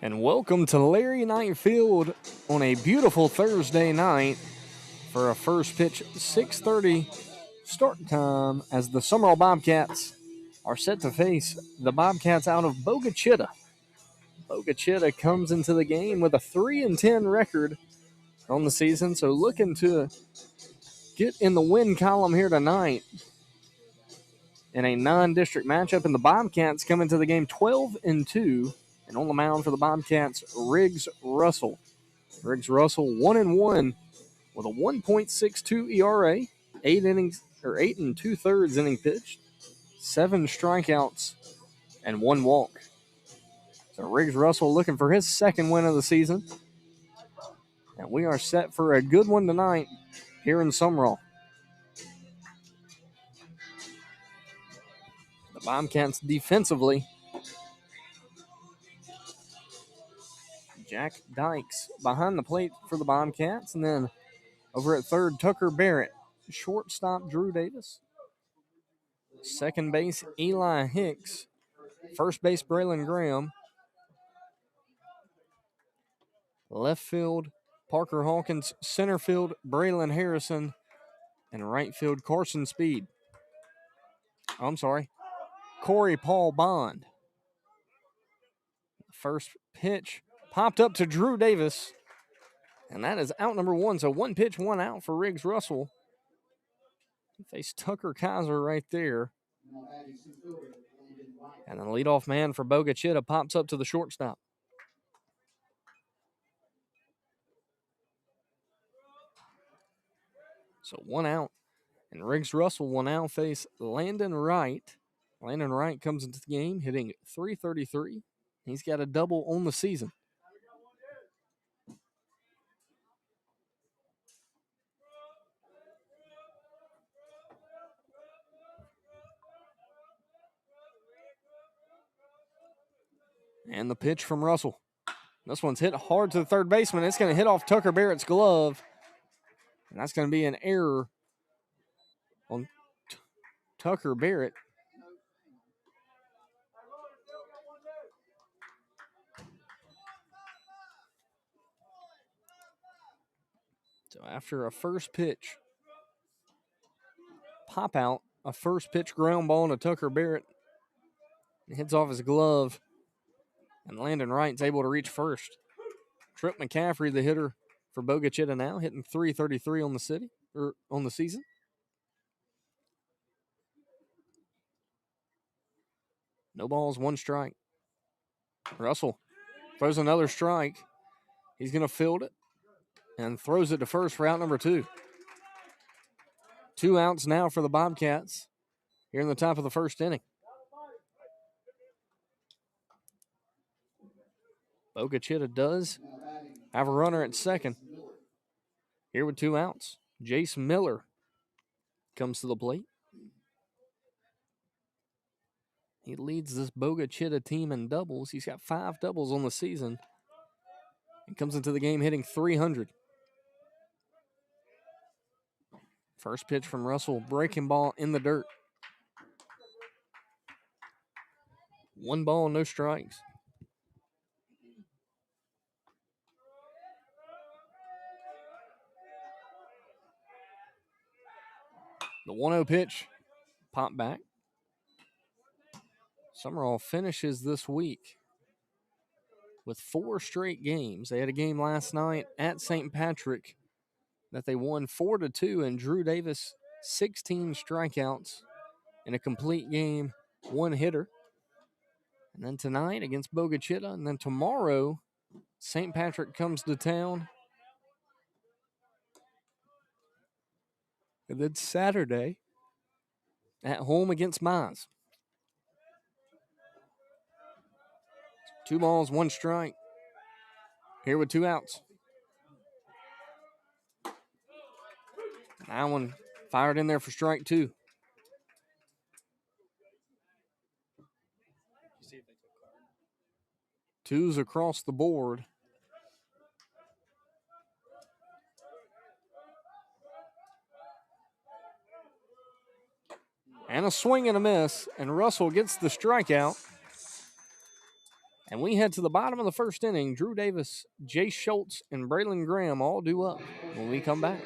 And welcome to Larry Knight Field on a beautiful Thursday night for a first pitch 6:30 start time as the Sumrall Bobcats are set to face the Bobcats out of Bogue. Bogue comes into the game with a 3-10 record on the season, so looking to get in the win column here tonight in a non-district matchup. And the Bobcats come into the game 12-2, and on the mound for the Bobcats, Riggs Russell. Riggs Russell 1-1 with a 1.62 ERA, 8 and 2/3 inning pitched, 7 strikeouts, and 1 walk. So Riggs Russell looking for his second win of the season. And we are set for a good one tonight here in Sumrall. The Bobcats defensively, Jack Dykes behind the plate for the Bobcats. And then over at third, Tucker Barrett. Shortstop, Drew Davis. Second base, Eli Hicks. First base, Braylon Graham. Left field, Parker Hawkins. Center field, Braylon Harrison. And right field, Carson Speed. Corey Paul Bond. First pitch popped up to Drew Davis. And that is out number 1. So 1 pitch, 1 out for Riggs Russell. Face Tucker Kaiser right there. And the leadoff man for Bogue pops up to the shortstop. So 1 out. And Riggs Russell will now face Landon Wright. Landon Wright comes into the game hitting .333. He's got a double on the season. And the pitch from Russell. This one's hit hard to the third baseman. It's going to hit off Tucker Barrett's glove. And that's going to be an error on Tucker Barrett. So after a first pitch pop out, a first pitch ground ball to Tucker Barrett, it hits off his glove, and Landon Wright's able to reach first. Trip McCaffrey, the hitter for Bogue now, hitting .333 on the season. No balls, 1 strike. Russell throws another strike. He's going to field it and throws it to first for out number 2. 2 outs now for the Bobcats here in the top of the first inning. Bogue does have a runner at second. Here with 2 outs, Jace Miller comes to the plate. He leads this Bogue team in doubles. He's got 5 doubles on the season. He comes into the game hitting .300. First pitch from Russell, breaking ball in the dirt. 1 ball, no strikes. The 1-0 pitch, pop back. Sumrall finishes this week with 4 straight games. They had a game last night at St. Patrick that they won 4-2, and Drew Davis, 16 strikeouts in a complete game, 1 hitter. And then tonight against Bogue, and then tomorrow, St. Patrick comes to town. And then Saturday, at home against Mize. 2 balls, 1 strike. Here with 2 outs. That one fired in there for strike 2. Twos across the board. And a swing and a miss, and Russell gets the strikeout. And we head to the bottom of the first inning. Drew Davis, Jay Schultz, and Braylon Graham all due up when we come back.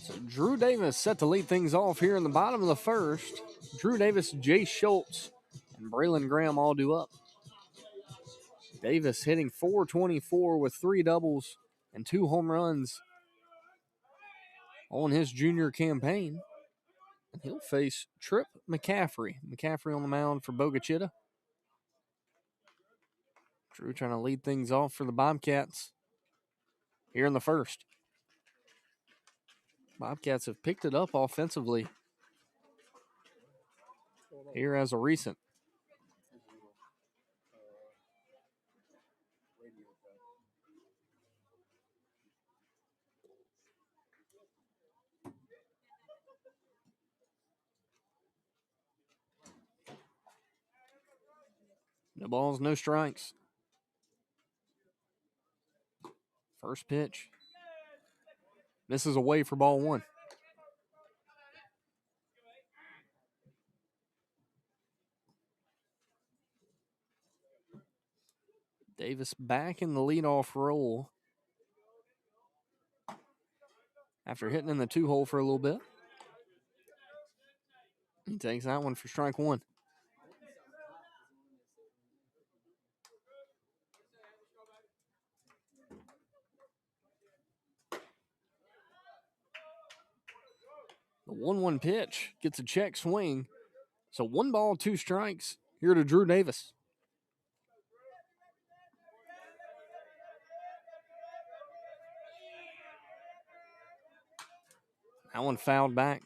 So Drew Davis set to lead things off here in the bottom of the first. Drew Davis, Jay Schultz, and Braylon Graham all due up. Davis hitting .424 with 3 doubles and 2 home runs on his junior campaign. And he'll face Trip McCaffrey. McCaffrey on the mound for Bogue Chitto. Drew trying to lead things off for the Bobcats here in the first. Bobcats have picked it up offensively here as a recent. No balls, no strikes. First pitch. Misses away for ball 1. Davis back in the leadoff role after hitting in the 2-hole for a little bit. He takes that one for strike 1. The 1-1 pitch gets a check swing. So 1 ball, 2 strikes here to Drew Davis. That one fouled back.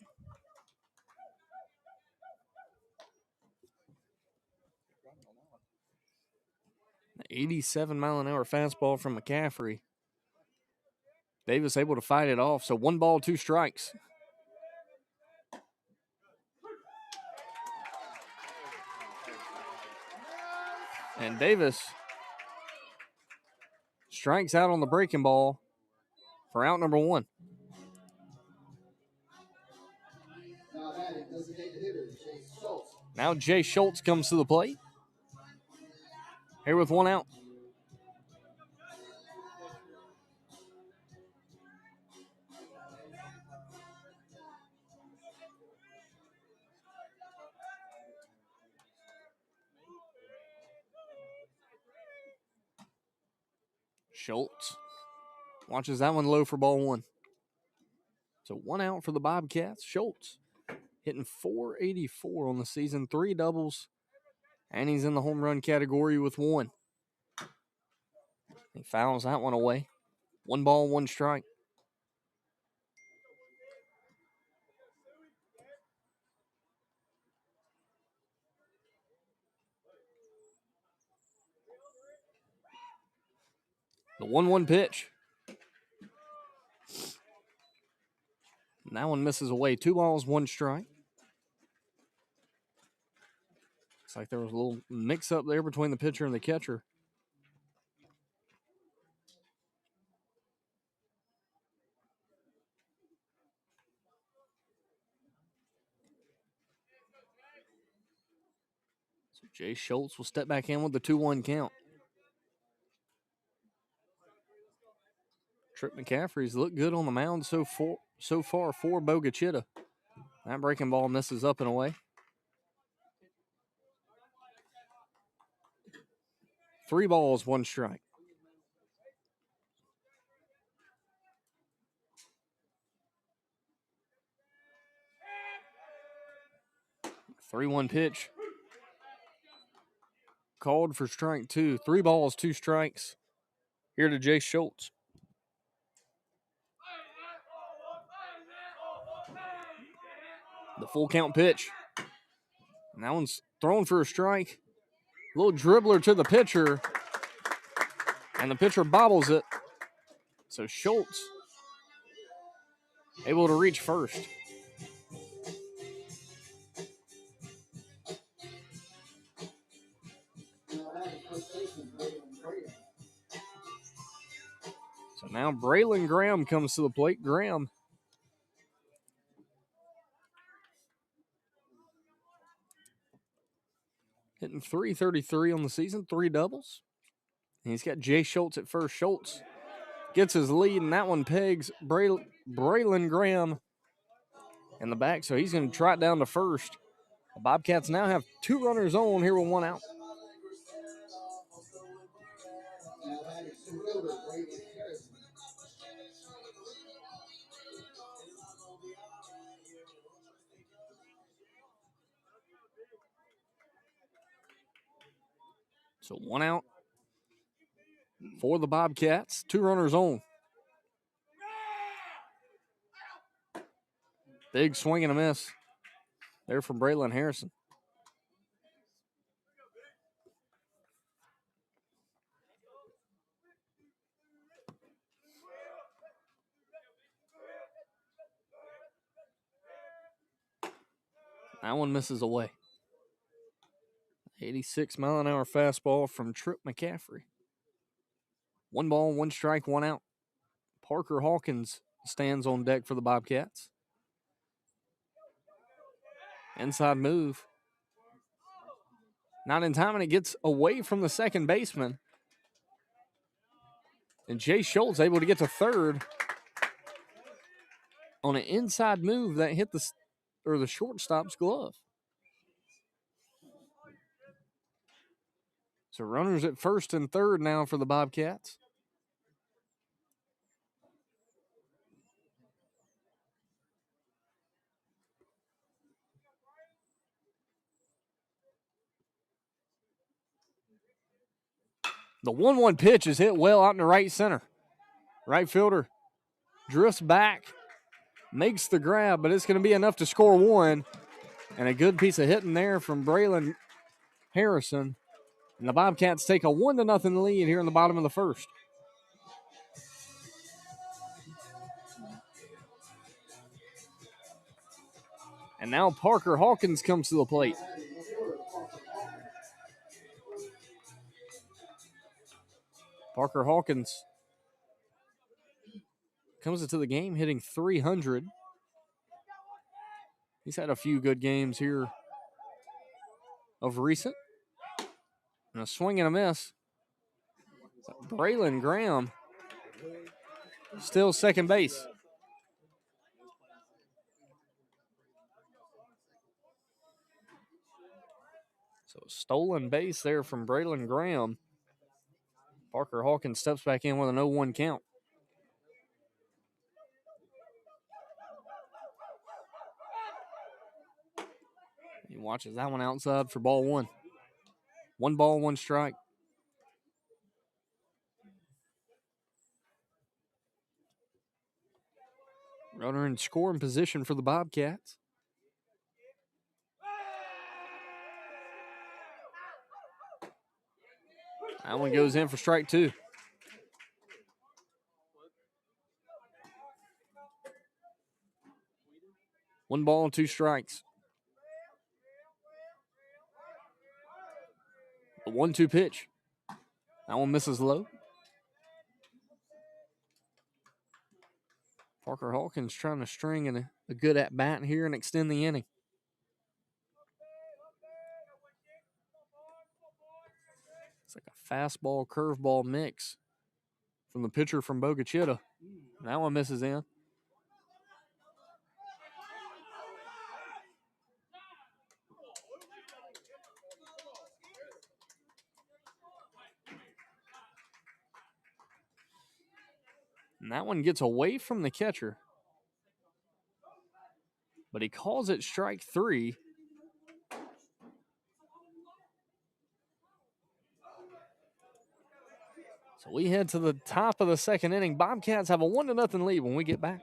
87-mile-an-hour fastball from McCaffrey. Davis able to fight it off. So 1 ball, 2 strikes. And Davis strikes out on the breaking ball for out number 1. Now Jay Schultz comes to the plate. Here with 1 out. Schultz watches that one low for ball one. So 1 out for the Bobcats. Schultz hitting .484 on the season, 3 doubles, and he's in the home run category with 1. He fouls that one away. 1 ball, 1 strike. The 1-1 pitch. And that one misses away. 2 balls, 1 strike. Looks like there was a little mix-up there between the pitcher and the catcher. So Jay Schultz will step back in with the 2-1 count. Trip McCaffrey's looked good on the mound so far for Bogue Chitto. That breaking ball misses up and away. 3 balls, 1 strike. The 3-1 pitch. Called for strike 2. 3 balls, 2 strikes. Here to Jay Schultz. The full count pitch. And that one's thrown for a strike. A little dribbler to the pitcher. And the pitcher bobbles it. So Schultz able to reach first. So now Braylon Graham comes to the plate. Graham hitting .333 on the season, 3 doubles. And he's got Jay Schultz at first. Schultz gets his lead, and that one pegs Braylon Graham in the back, so he's going to trot down to first. The Bobcats now have 2 runners on here with 1 out. So 1 out for the Bobcats. 2 runners on. Big swing and a miss there from Braylon Harrison. That one misses away. 86-mile-an-hour fastball from Trip McCaffrey. 1 ball, 1 strike, 1 out. Parker Hawkins stands on deck for the Bobcats. Inside move. Not in time, and it gets away from the second baseman. And Jay Schultz able to get to third on an inside move that hit the shortstop's glove. So runners at first and third now for the Bobcats. The 1-1 pitch is hit well out in the right center. Right fielder drifts back, makes the grab, but it's going to be enough to score 1. And a good piece of hitting there from Braylon Harrison. And the Bobcats take a 1-0 lead here in the bottom of the first. And now Parker Hawkins comes to the plate. Parker Hawkins comes into the game hitting .300. He's had a few good games here of recent. And a swing and a miss. Braylon Graham still second base. So stolen base there from Braylon Graham. Parker Hawkins steps back in with an 0-1 count. He watches that one outside for ball one. 1 ball, 1 strike. Runner in scoring position for the Bobcats. That one goes in for strike 2. One ball and 2 strikes. The 1-2 pitch. That one misses low. Parker Hawkins trying to string in a good at-bat here and extend the inning. It's like a fastball, curveball mix from the pitcher from Bogue, Chitto. That one misses in. And that one gets away from the catcher. But he calls it strike 3. So we head to the top of the second inning. Bobcats have a 1-0 lead when we get back.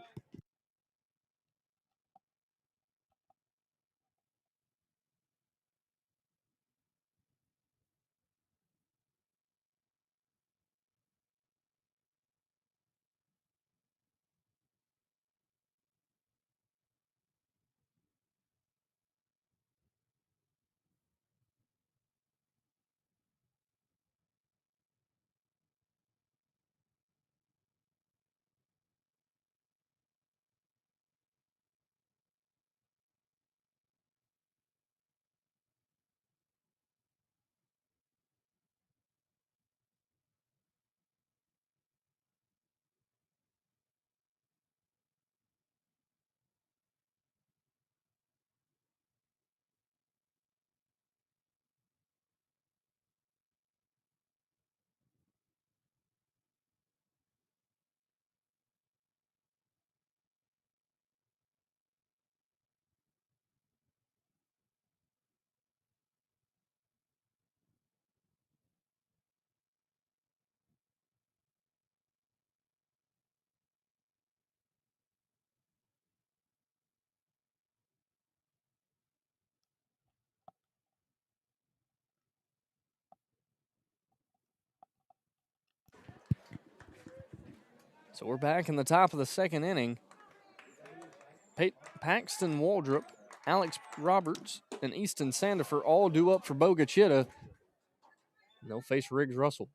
So we're back in the top of the second inning. Paxton Waldrop, Alex Roberts, and Easton Sandifer all due up for Bogue Chitto. They'll face Riggs Russell.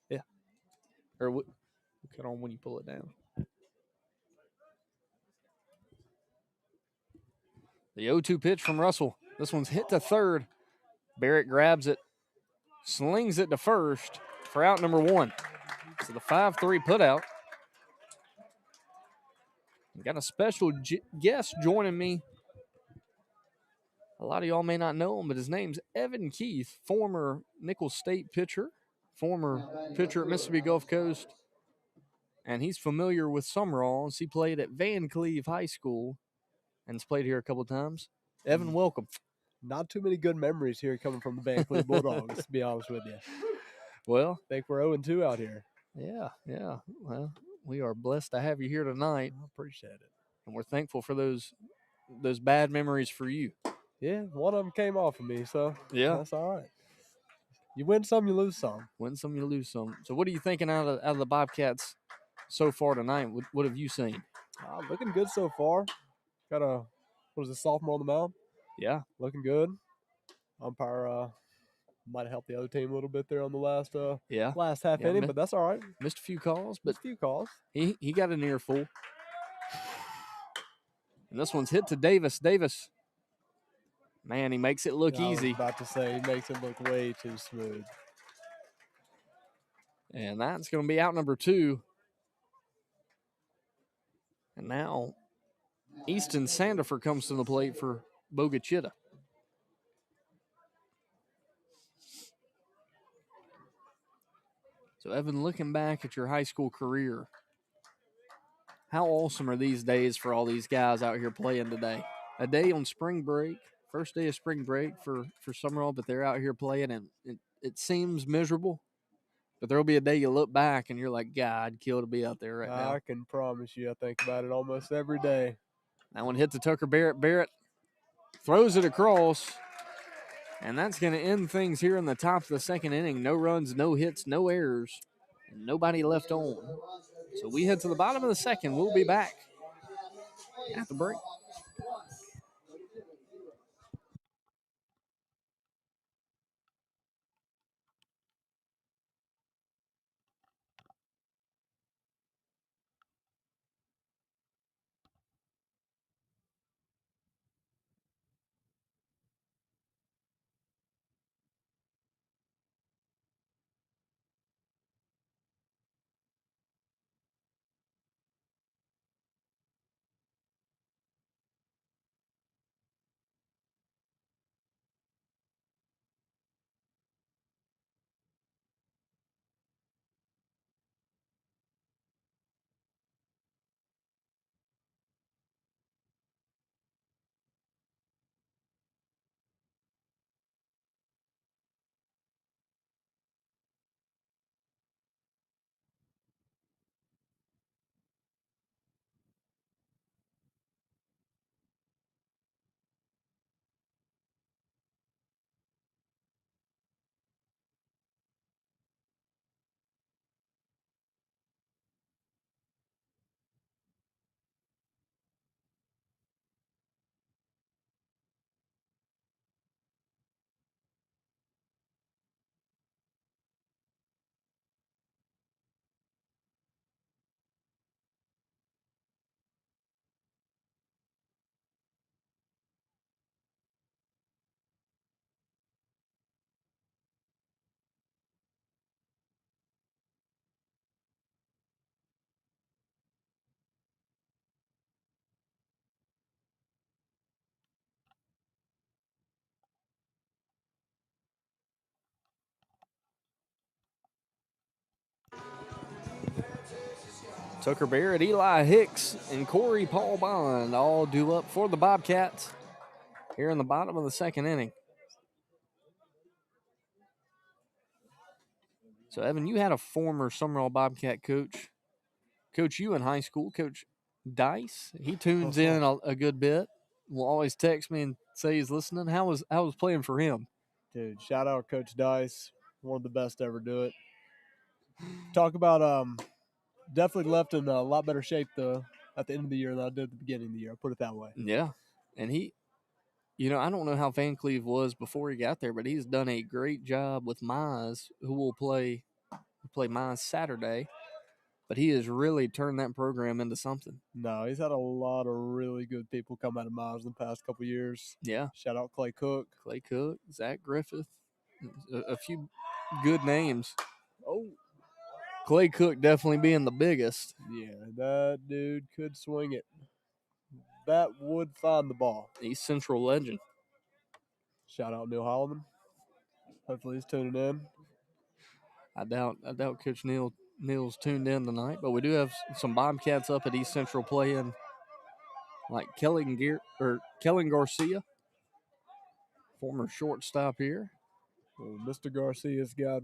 Yeah. Or we'll cut on when you pull it down. The 0-2 pitch from Russell. This one's hit to third. Barrett grabs it, slings it to first for out number 1. So the 5-3 putout. Got a special guest joining me. A lot of y'all may not know him, but his name's Evan Keith, former Nicholls State pitcher, former pitcher at Mississippi Gulf Coast. And he's familiar with Sumrall. He played at Van Cleve High School and has played here a couple of times. Evan, welcome. Not too many good memories here coming from the Van Cleve Bulldogs, to be honest with you. Well, I think we're 0-2 out here. Yeah. Well, we are blessed to have you here tonight. I appreciate it. And we're thankful for those bad memories for you. Yeah, one of them came off of me, so yeah, that's all right. You win some, you lose some. Win some, you lose some. So what are you thinking out of the Bobcats so far tonight? What have you seen? Looking good so far. Got a sophomore on the mound? Yeah. Looking good. Umpire might have helped the other team a little bit there on the last half inning, but that's all right. Missed a few calls, but he got an earful. And this one's hit to Davis. Davis, man, he makes it look easy. I was about to say, he makes it look way too smooth. And that's going to be out number 2. And now Easton Sandifer comes to the plate for Bogue Chitto. So, Evan, looking back at your high school career, how awesome are these days for all these guys out here playing today? A day on spring break, first day of spring break for Sumrall, but they're out here playing, and it seems miserable. But there'll be a day you look back and you're like, God, I'd kill to be out there right now. I can promise you, I think about it almost every day. That one hit to Tucker Barrett. Barrett throws it across, and that's going to end things here in the top of the second inning. No runs, no hits, no errors, and nobody left on. So we head to the bottom of the second. We'll be back at the break. Tucker Barrett, Eli Hicks, and Corey Paul Bond all due up for the Bobcats here in the bottom of the second inning. So, Evan, you had a former Sumrall Bobcat coach you in high school, Coach Dice. He tunes in a good bit. Will always text me and say he's listening. How was playing for him? Dude, shout out Coach Dice. One of the best to ever do it. Talk about definitely left in a lot better shape at the end of the year than I did at the beginning of the year. I'll put it that way. Yeah. And he, I don't know how Van Cleve was before he got there, but he's done a great job with Mize, who will play Mize Saturday. But he has really turned that program into something. No, he's had a lot of really good people come out of Miles in the past couple of years. Yeah. Shout out Clay Cook, Zach Griffith, a few good names. Oh, Clay Cook definitely being the biggest. Yeah, that dude could swing it. That would find the ball. East Central legend. Shout out Neil Holloman. Hopefully he's tuning in. I doubt Coach Neil's tuned in tonight, but we do have some Bobcats up at East Central playing, like Kellen Garcia, former shortstop here. Well, Mr. Garcia's got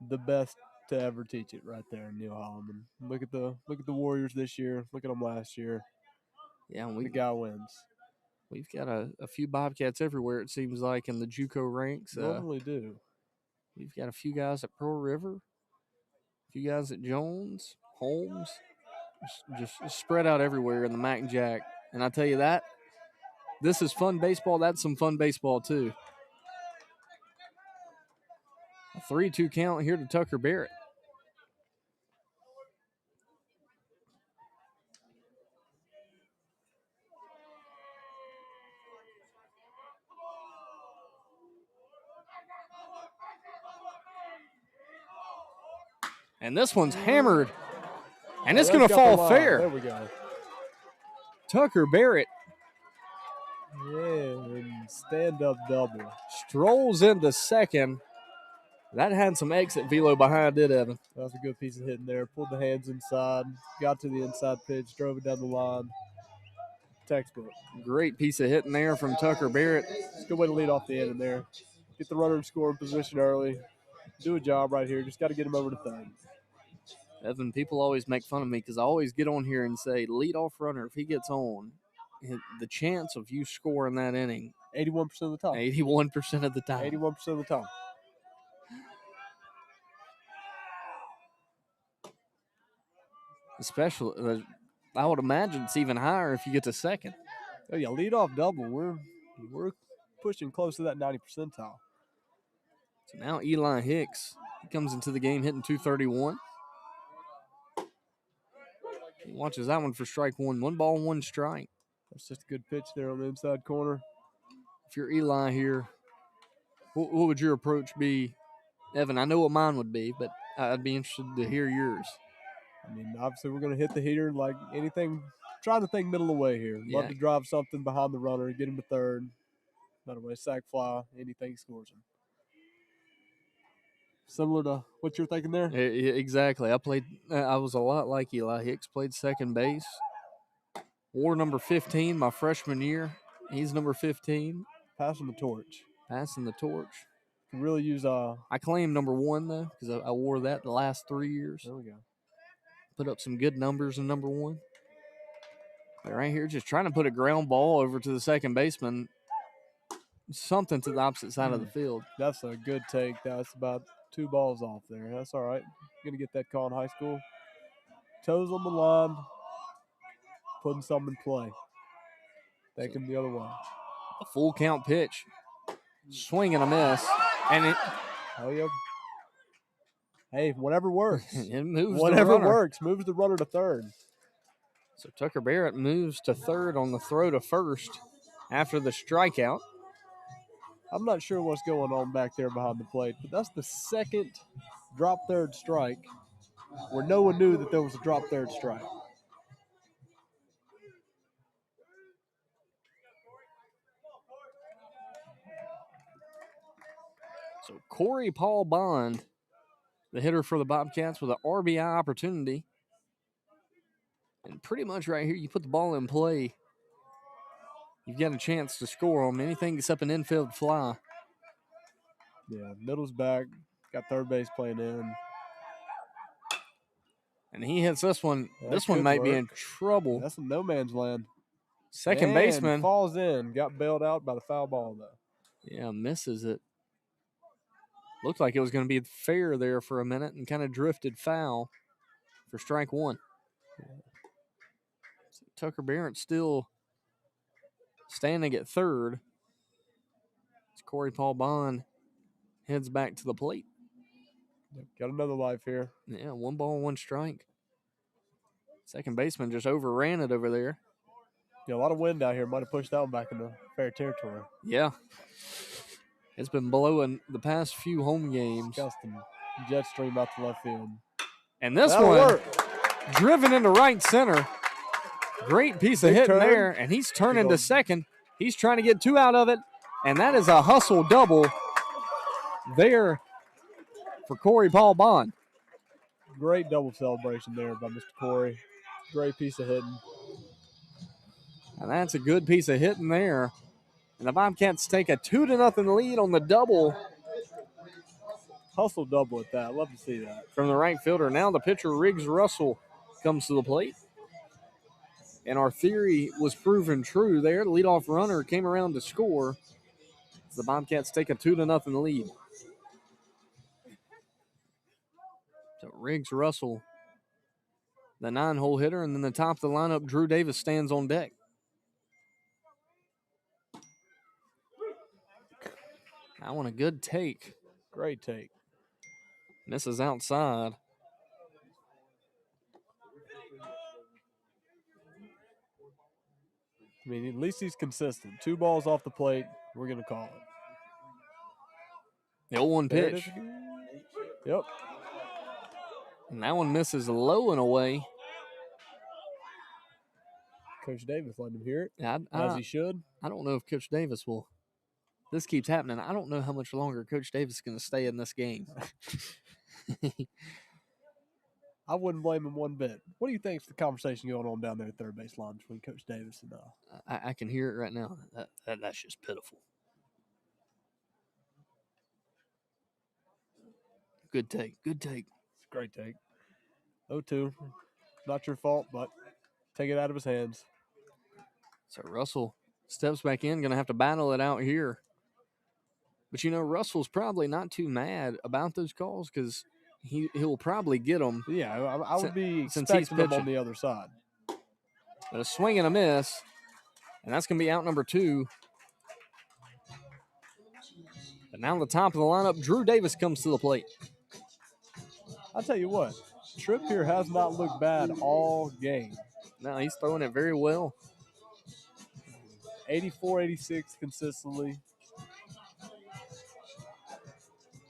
the best to ever teach it right there, Neil Holloman. Look at the Warriors this year. Look at them last year. Yeah, the guy wins. We've got a few Bobcats everywhere, it seems like, in the JUCO ranks. Normally do. We've got a few guys at Pearl River, a few guys at Jones, Holmes, just spread out everywhere in the Mac and Jack. And I tell you that, this is fun baseball. That's some fun baseball, too. A 3-2 count here to Tucker Barrett. And this one's hammered. And it's going to fall fair. There we go. Tucker Barrett and stand-up double. strolls into second. That had some exit velo behind it, Evan. That was a good piece of hitting there. Pulled the hands inside, got to the inside pitch, drove it down the line. Textbook. Great piece of hitting there from Tucker Barrett. It's a good way to lead off the inning there. Get the runner in scoring position early. Do a job right here. Just got to get him over to third. Evan, people always make fun of me because I always get on here and say, leadoff runner, if he gets on, the chance of you scoring that inning, 81% of the time. 81% of the time. 81% of the time. Especially, I would imagine it's even higher if you get to second. Oh yeah, leadoff double. We're pushing close to that 90 percentile. So now Eli Hicks, he comes into the game hitting 231. He watches that one for strike one. 1 ball, 1 strike. That's just a good pitch there on the inside corner. If you're Eli here, what would your approach be? Evan, I know what mine would be, but I'd be interested to hear yours. I mean, obviously we're going to hit the heater like anything. Trying to think middle of the way here. Love to drive something behind the runner, get him to third. Not a way, sack fly, anything scores him. Similar to what you're thinking there? Exactly. I was a lot like Eli Hicks, played second base. Wore number 15 my freshman year. He's number 15. Passing the torch. Can really use I claim number 1 though, because I wore that the last 3 years. There we go. Put up some good numbers in number 1. But right here, just trying to put a ground ball over to the second baseman. Something to the opposite side of the field. That's a good take. That's about 2 balls off there. That's all right. Going to get that call in high school. Toes on the line. Putting something in play. Taking the other one. A full count pitch. Swing and a miss. And oh, yeah. Hey, whatever works. It moves whatever works. Moves the runner to third. So Tucker Barrett moves to third on the throw to first after the strikeout. I'm not sure what's going on back there behind the plate, but that's the second drop third strike where no one knew that there was a drop third strike. So Corey Paul Bond, the hitter for the Bobcats, with an RBI opportunity. And pretty much right here, you put the ball in play, you've got a chance to score on anything except an infield fly. Yeah, middle's back. Got third base playing in. And he hits this one. This one might be in trouble. That's in no man's land. Second baseman. Falls in. Got bailed out by the foul ball, though. Yeah, misses it. Looked like it was going to be fair there for a minute and kind of drifted foul for strike 1. Yeah. So Tucker Barrett still standing at third. As Corey Paul Bond heads back to the plate. Got another life here. Yeah, 1 ball, 1 strike. Second baseman just overran it over there. Yeah, a lot of wind out here. Might have pushed that one back into fair territory. Yeah. It's been blowing the past few home games. Got some jet stream out to left field. And this one, driven into right center. Great piece of hitting there, and he's turning to second. He's trying to get 2 out of it, and that is a hustle double there for Corey Paul Bond. Great double celebration there by Mr. Corey. Great piece of hitting. And that's a good piece of hitting there. And the Bobcats take a 2-0 lead on the double. Hustle double at that. Love to see that. From the right fielder. Now the pitcher, Riggs Russell, comes to the plate. And our theory was proven true there. The leadoff runner came around to score. The Bobcats take a 2-0 lead. So Riggs Russell, the 9-hole hitter, and then the top of the lineup, Drew Davis, stands on deck. That one a good take. Great take. Misses outside. I mean, at least he's consistent. 2 balls off the plate. We're going to call it. The 0-1 pitch. Yep. And that one misses low and away. Coach Davis letting him hear it, Yeah, as he should. I don't know if Coach Davis will. This keeps happening. I don't know how much longer Coach Davis is going to stay in this game. I wouldn't blame him one bit. What do you think's the conversation going on down there at third base line between Coach Davis and I can hear it right now. That's just pitiful. Good take. Good take. It's a great take. 0-2. Not your fault, but take it out of his hands. So Russell steps back in, going to have to battle it out here. But, Russell's probably not too mad about those calls because he'll probably get them. Yeah, I would be since he's expecting them on pitching. the other side. But a swing and a miss, and that's going to be out number 2. But now the top of the lineup, Drew Davis comes to the plate. I'll tell you what, Tripp here has not looked bad all game. No, he's throwing it very well. 84, 86 consistently.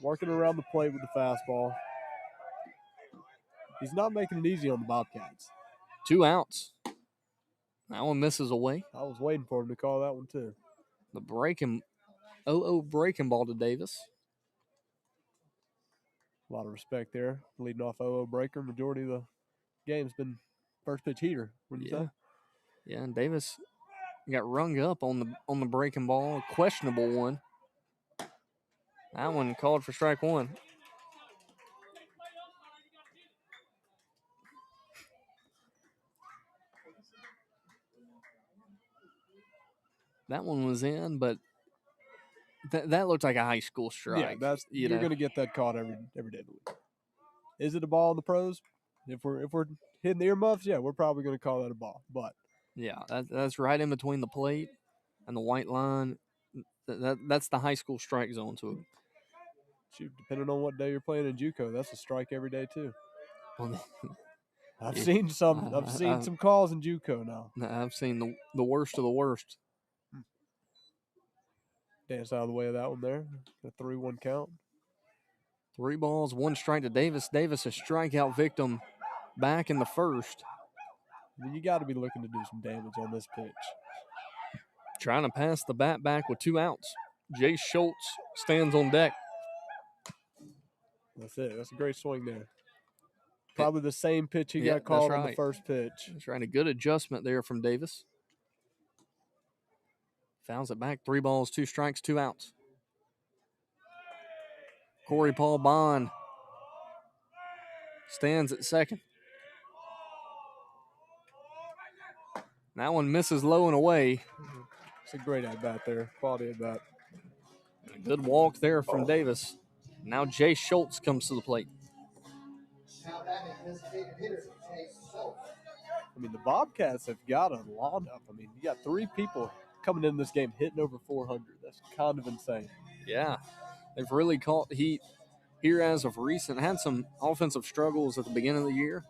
Working around the plate with the fastball. He's not making it easy on the Bobcats. 2 outs. That one misses away. I was waiting for him to call that one too. The breaking 0-0 breaking ball to Davis. A lot of respect there. Leading off 0-0 breaker. Majority of the game's been first pitch heater. What do you say? Yeah, and Davis got rung up on the breaking ball, a questionable one. That one called for strike 1. That one was in, but that looked like a high school strike. Yeah, you're going to get that caught every day of the week. Is it a ball in the pros? If we're hitting the earmuffs, yeah, we're probably going to call that a ball. But yeah, that's right in between the plate and the white line. That's the high school strike zone to it. Shoot, depending on what day you're playing in JUCO, that's a strike every day too. I've seen some calls in JUCO now. I've seen the worst of the worst. Dance out of the way of that one there. The 3-1 count. 3 balls, 1 strike to Davis. Davis, a strikeout victim back in the first. I mean, you got to be looking to do some damage on this pitch. Trying to pass the bat back with 2 outs. Jay Schultz stands on deck. That's it. That's a great swing there. Probably the same pitch he got called on the first pitch. That's right. A good adjustment there from Davis. Fouls it back. 3 balls, 2 strikes, 2 outs. Corey Paul Bond stands at second. That one misses low and away. It's a great at-bat there. Quality at-bat. A good walk there from Davis. Now Jay Schultz comes to the plate. I mean, the Bobcats have got a lineup. I mean, you got 3 people coming in this game hitting over 400. That's kind of insane. Yeah. They've really caught heat here as of recent. Had some offensive struggles at the beginning of the year,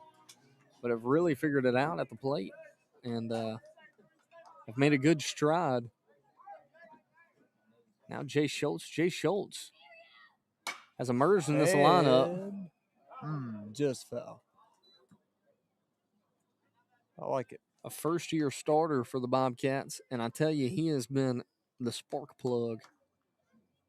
but have really figured it out at the plate and have made a good stride. Now Jay Schultz has emerged in this lineup. Just fell. I like it. A first-year starter for the Bobcats, and I tell you, he has been the spark plug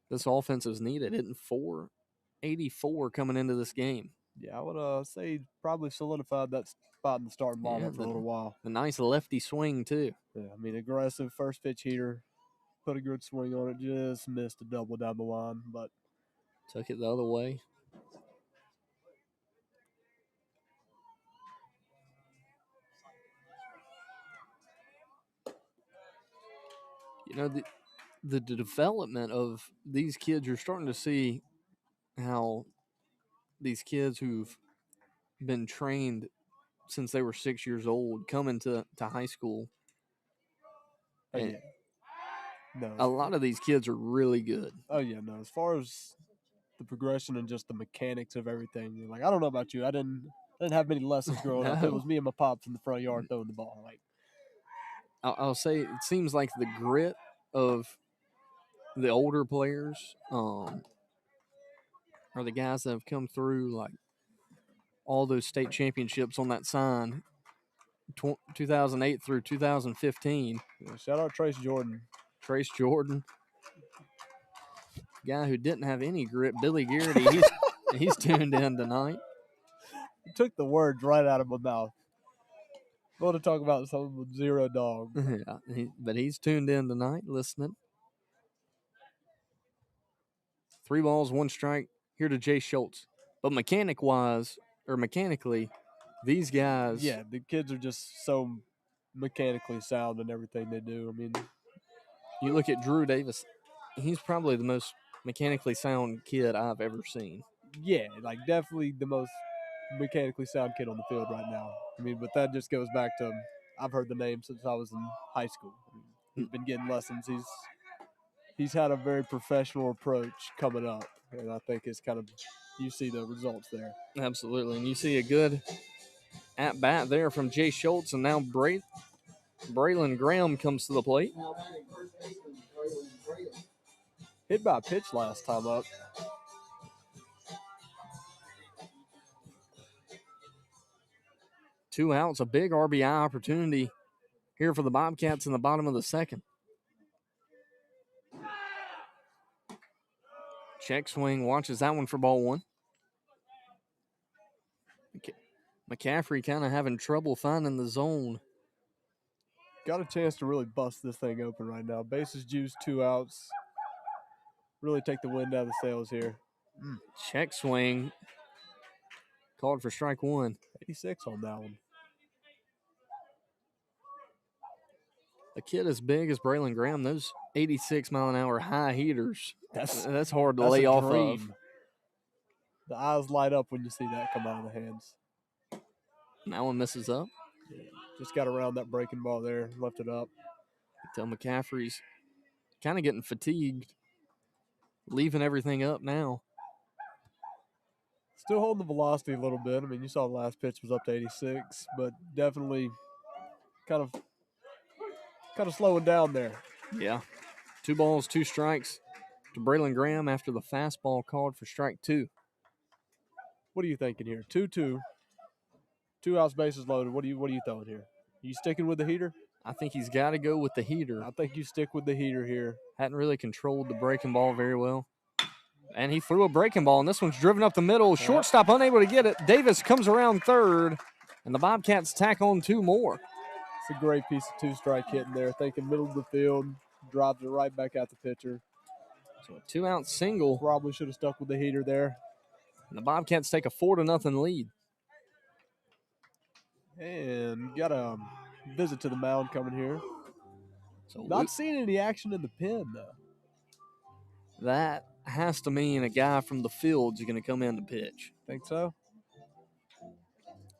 this offense has needed. Hitting .484 coming into this game. Yeah, I would say probably solidified that spot in the starting lineup for a little while. A nice lefty swing, too. Yeah, I mean, aggressive first pitch heater. Put a good swing on it. Just missed a double down the line, but took it the other way. You know, the development of these kids, you're starting to see how these kids who've been trained since they were 6 years old come into high school. Yeah. No, a lot of these kids are really good. Oh, yeah, no. As far as the progression and just the mechanics of everything, like, I don't know about you. I didn't have many lessons growing up. It was me and my pops in the front yard throwing the ball. Like, I'll say it seems like the grit of the older players are the guys that have come through, like, all those state championships on that sign. 2008 through 2015. Yeah, shout out Trace Jordan. Trace Jordan, guy who didn't have any grit. Billy Garrity, he's tuned in tonight. He took the words right out of my mouth. I want to talk about something with zero dog. Yeah, but he's tuned in tonight, listening. 3 balls, 1 strike here to Jay Schultz. But mechanically, these guys. Yeah, the kids are just so mechanically sound in everything they do. I mean, you look at Drew Davis, he's probably the most mechanically sound kid I've ever seen. Yeah, like definitely the most mechanically sound kid on the field right now. I mean, but that just goes back to I've heard the name since I was in high school. I mean, he's been getting lessons. He's had a very professional approach coming up, and I think it's kind of you see the results there. Absolutely, and you see a good at bat there from Jay Schultz, and now Braylon Graham comes to the plate. Hit by a pitch last time up. Two outs, a big RBI opportunity here for the Bobcats in the bottom of the second. Check swing, watches that one for ball 1. McCaffrey kind of having trouble finding the zone. Got a chance to really bust this thing open right now. Bases juiced, 2 outs. Really take the wind out of the sails here. Check swing. Called for strike 1. 86 on that one. A kid as big as Braylon Graham, those 86-mile-an-hour high heaters, that's hard to lay off of. The eyes light up when you see that come out of the hands. That one misses up. Just got around that breaking ball there, left it up. Until McCaffrey's kind of getting fatigued, leaving everything up now. Still holding the velocity a little bit. I mean, you saw the last pitch was up to 86, but definitely kind of slowing down there. Yeah. 2 balls, 2 strikes to Braylon Graham after the fastball called for strike 2. What are you thinking here? 2-2. 2 outs, bases loaded. What are you throwing here? You sticking with the heater? I think he's got to go with the heater. I think you stick with the heater here. Hadn't really controlled the breaking ball very well. And he threw a breaking ball, and this one's driven up the middle. Shortstop unable to get it. Davis comes around third, and the Bobcats tack on 2 more. It's a great piece of 2-strike hitting there. Thinking middle of the field, drives it right back at the pitcher. So a 2-out single. Probably should have stuck with the heater there. And the Bobcats take a 4-0 lead. And got a visit to the mound coming here. So not seeing any action in the pen, though. That has to mean a guy from the field's going to come in to pitch. Think so?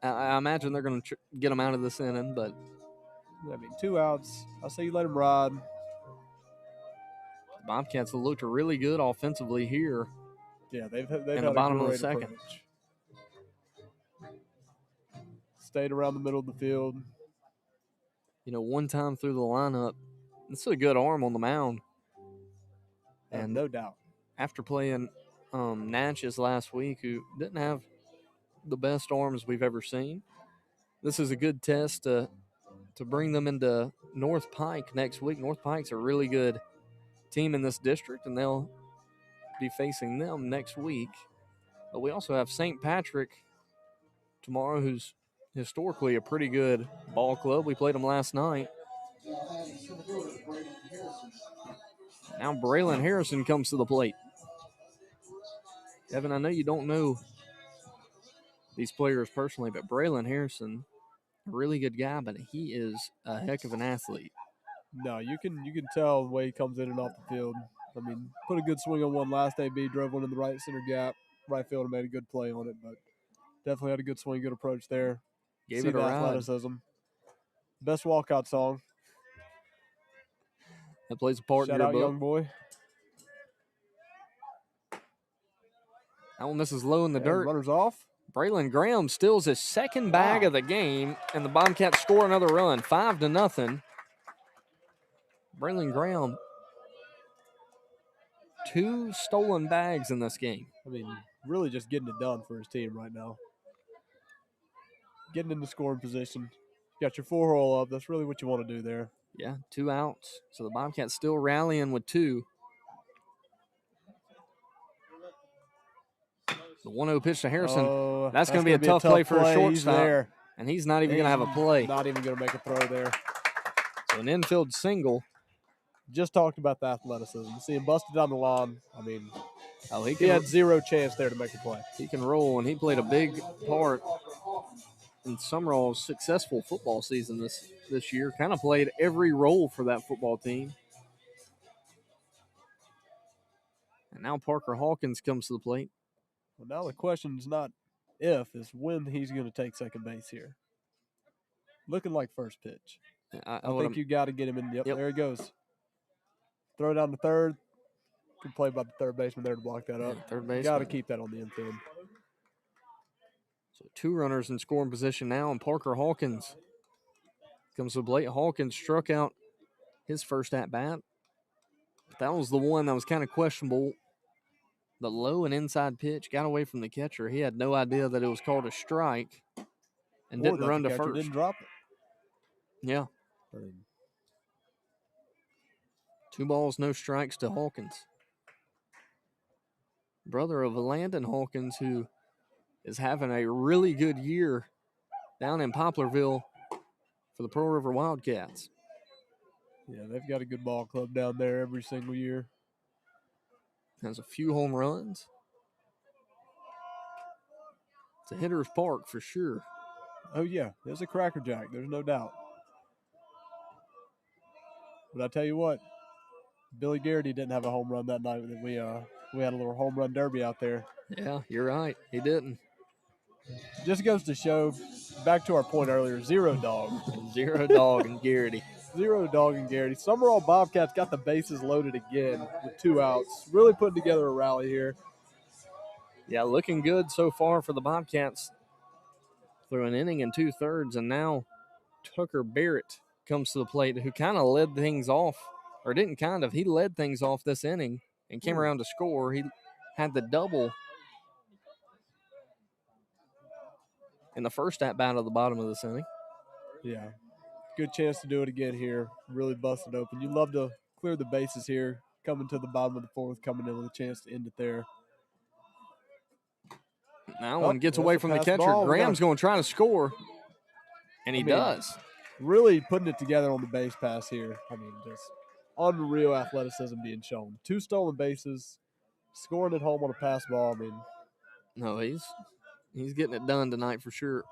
I imagine they're going to get him out of this inning, but I mean, 2 outs. I say you let him ride. The Bobcats have looked really good offensively here. Yeah, they've in had the bottom a great of the second. Approach. Stayed around the middle of the field. You know, one time through the lineup, it's a good arm on the mound. And no doubt. After playing Natchez last week, who didn't have the best arms we've ever seen, this is a good test to bring them into North Pike next week. North Pike's a really good team in this district, and they'll be facing them next week. But we also have St. Patrick tomorrow, who's historically a pretty good ball club. We played them last night. Now Braylon Harrison comes to the plate. Evan, I know you don't know these players personally, but Braylon Harrison, a really good guy, but he is a heck of an athlete. No, you can tell the way he comes in and off the field. I mean, put a good swing on one last AB, drove one in the right center gap. Right fielder made a good play on it, but definitely had a good swing, good approach there. Gave it a ride. Athleticism. Best walkout song. That plays a part in your book. Shout out, young boy. That one misses low in the dirt. Runners off. Braylon Graham steals his second bag of the game, and the Bobcats score another run, 5-0. Braylon Graham, 2 stolen bags in this game. I mean, really just getting it done for his team right now. Getting in the scoring position. Got your 4-hole up. That's really what you want to do there. Yeah, 2 outs. So the Bobcats still rallying with 2. The 1-0 pitch to Harrison. Oh, that's going to be a tough play for a shortstop. He's there. And he's not even going to have a play. Not even going to make a throw there. So an infield single. Just talked about the athleticism. See him busted down the lawn. I mean, he had zero chance there to make a play. He can roll, and he played a big part in Sumrall's successful football season this year. Kind of played every role for that football team. And now Parker Hawkins comes to the plate. Well, now the question is not if, it's when he's going to take second base here. Looking like first pitch. I think you got to get him in. Yep, there he goes. Throw down to third. Good play by the third baseman there to block that up. Third baseman. Got to keep that on the infield. So 2 runners in scoring position now, and Parker Hawkins comes to the plate. Hawkins struck out his first at-bat. But that was the one that was kind of questionable. The low and inside pitch got away from the catcher. He had no idea that it was called a strike and didn't run to first. Didn't drop it. Yeah. 2 balls, no strikes to Hawkins. Brother of Landon Hawkins, who is having a really good year down in Poplarville for the Pearl River Wildcats. Yeah, they've got a good ball club down there every single year. Has a few home runs. It's a hitter's park for sure. Oh, yeah. There's a Cracker Jack. There's no doubt. But I tell you what, Billy Garrity didn't have a home run that night. We had a little home run derby out there. Yeah, you're right. He didn't. Just goes to show, back to our point earlier, 0 dog. 0 dog in Garrity. 0 dog in Garrity. Sumrall Bobcats got the bases loaded again with 2 outs. Really putting together a rally here. Yeah, looking good so far for the Bobcats through an inning and 2/3. And now Tucker Barrett comes to the plate, who kind of led things off, or didn't kind of. He led things off this inning and came around to score. He had the double in the first at-bat of the bottom of this inning. Yeah, good chance to do it again here. Really busted open. You love to clear the bases here, coming to the bottom of the 4th, coming in with a chance to end it there. Now one gets away from the catcher. Graham's going to try to score, and he does. Really putting it together on the base pass here. I mean, just unreal athleticism being shown. 2 stolen bases, scoring at home on a pass ball. I mean, no, he's getting it done tonight for sure.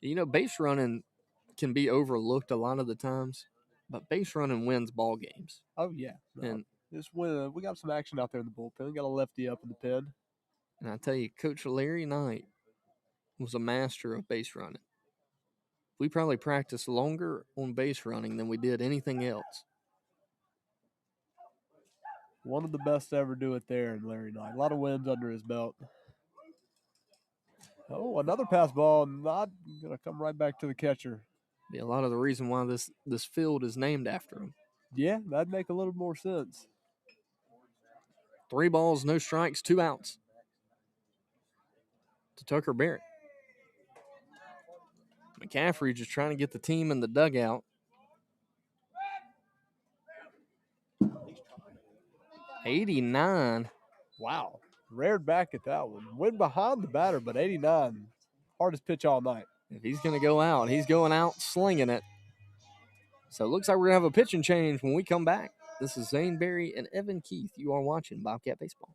You know, base running can be overlooked a lot of the times, but base running wins ball games. Oh, yeah. No, and we got some action out there in the bullpen. We got a lefty up in the pen. And I tell you, Coach Larry Knight was a master of base running. We probably practiced longer on base running than we did anything else. One of the best to ever do it there in Larry Knight. A lot of wins under his belt. Oh, another pass ball, not going to come right back to the catcher. Be a lot of the reason why this field is named after him. Yeah, that'd make a little more sense. 3 balls, no strikes, 2 outs to Tucker Barrett. McCaffrey just trying to get the team in the dugout. 89. Wow. Reared back at that one. Went behind the batter, but 89. Hardest pitch all night. If he's going to go out, he's going out slinging it. So it looks like we're going to have a pitching change when we come back. This is Zane Berry and Evan Keith. You are watching Bobcat Baseball.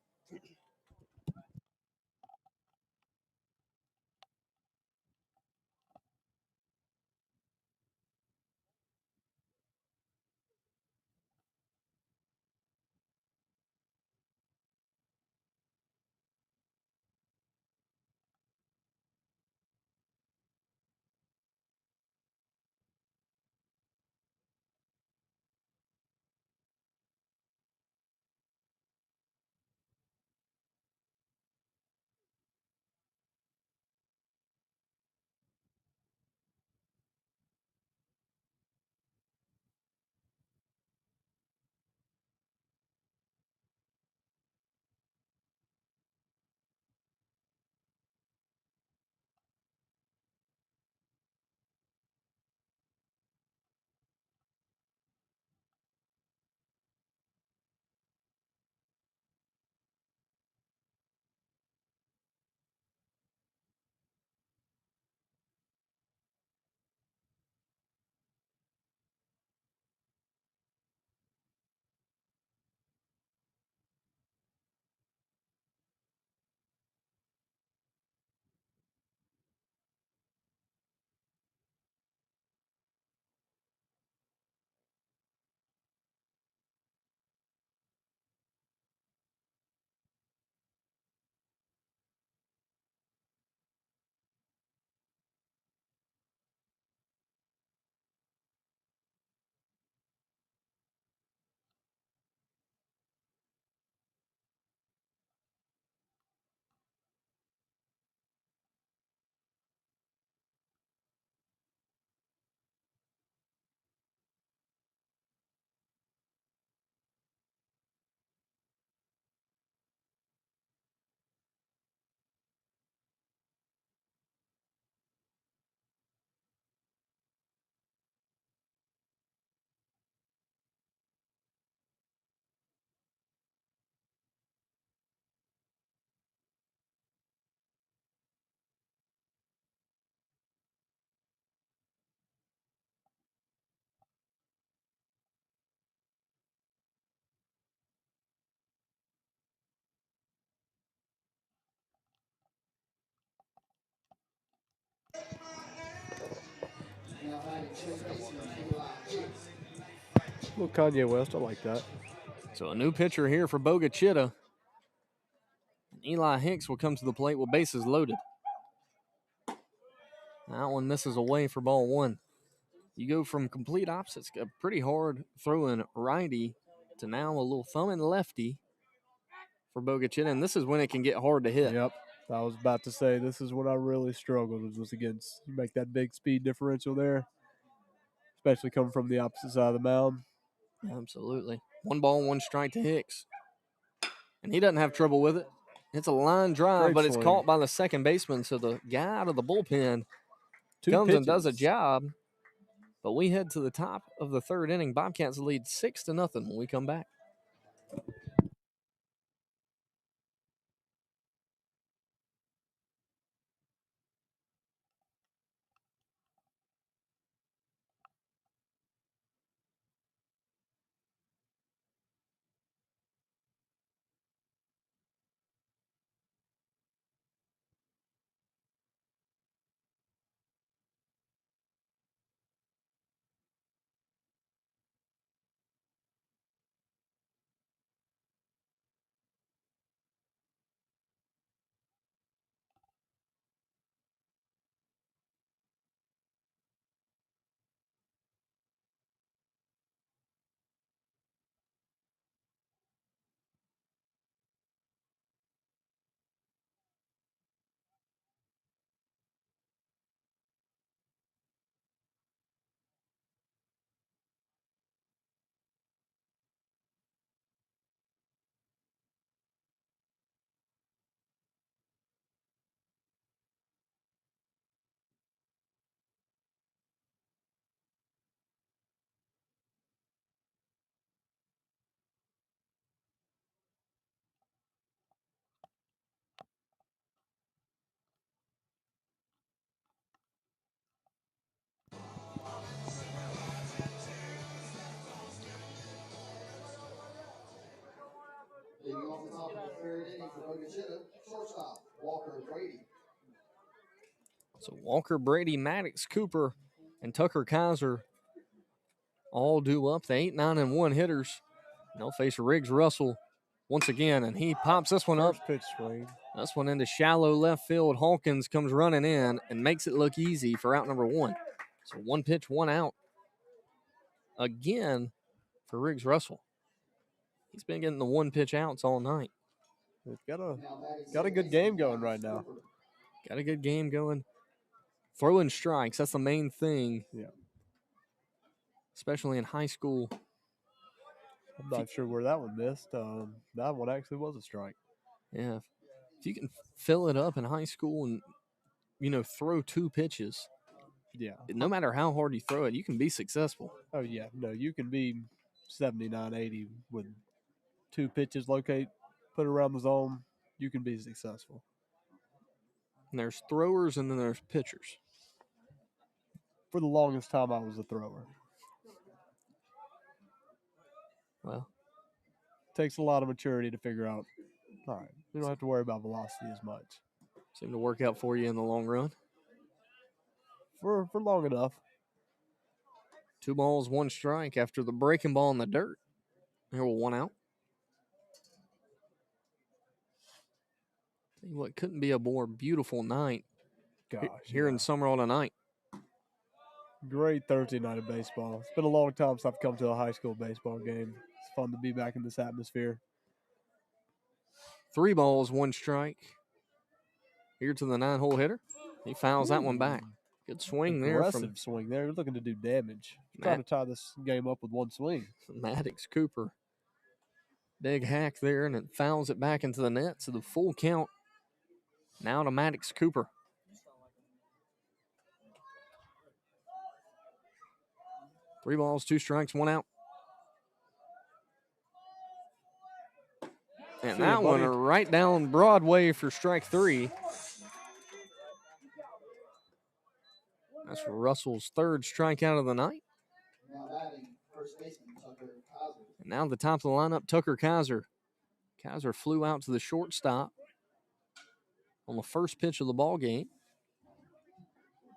Little Kanye West, I like that. So a new pitcher here for Bogue Chitto. Eli Hicks will come to the plate with bases loaded. That one misses away for ball one. You go from complete opposites, a pretty hard throwing righty, to now a little thumbing lefty for Bogue Chitto, and this is when it can get hard to hit. Yep. I was about to say this is what I really struggled was against. You make that big speed differential there, especially coming from the opposite side of the mound. Absolutely. 1-1 to Hicks. And he doesn't have trouble with it. It's a line drive, Great but it's swing. caught by the second baseman, so the guy out of the bullpen Two comes pitches. and does a job. But we head to the top of the third inning. Bobcats lead 6-0 when we come back. Leading off the top of the third inning for Bogue Chitto, shortstop Walker Brady. So Walker, Brady, Maddox, Cooper, and Tucker Kaiser all due up. The 8, 9, and 1 hitters. They'll face Riggs Russell once again, and he pops this one up. First pitch swing. This one into shallow left field. Hawkins comes running in and makes it look easy for out number one. So 1 pitch, 1 out. Again for Riggs Russell. He's been getting the 1 pitch outs all night. It's got a good game going right now. Got a good game going. Throwing strikes, that's the main thing. Yeah. Especially in high school. I'm not sure where that one missed. That one actually was a strike. Yeah. If you can fill it up in high school and, throw 2 pitches, yeah, no matter how hard you throw it, you can be successful. Oh, yeah. No, you can be 79, 80 with 2 pitches put around the zone. You can be successful. And there's throwers and then there's pitchers. For the longest time, I was a thrower. Well, takes a lot of maturity to figure out, all right, you don't have to worry about velocity as much. Seemed to work out for you in the long run. For long enough. 2 balls, 1 strike after the breaking ball in the dirt. There will 1 out. Tell you what, couldn't be a more beautiful night here in Sumrall tonight. Great Thursday night of baseball. It's been a long time since I've come to a high school baseball game. It's fun to be back in this atmosphere. 3 balls, 1 strike. Here to the 9-hole hitter. He fouls that one back. Good swing there. Aggressive swing there. They're looking to do damage. Trying to tie this game up with 1 swing. Maddox Cooper. Big hack there, and it fouls it back into the net. So the full count now to Maddox Cooper. Three balls, 2 strikes, 1 out. And that one right down Broadway for strike 3. That's Russell's 3rd strikeout of the night. Now batting, first baseman Tucker Kaiser. And now the top of the lineup, Tucker Kaiser. Kaiser flew out to the shortstop on the first pitch of the ball game.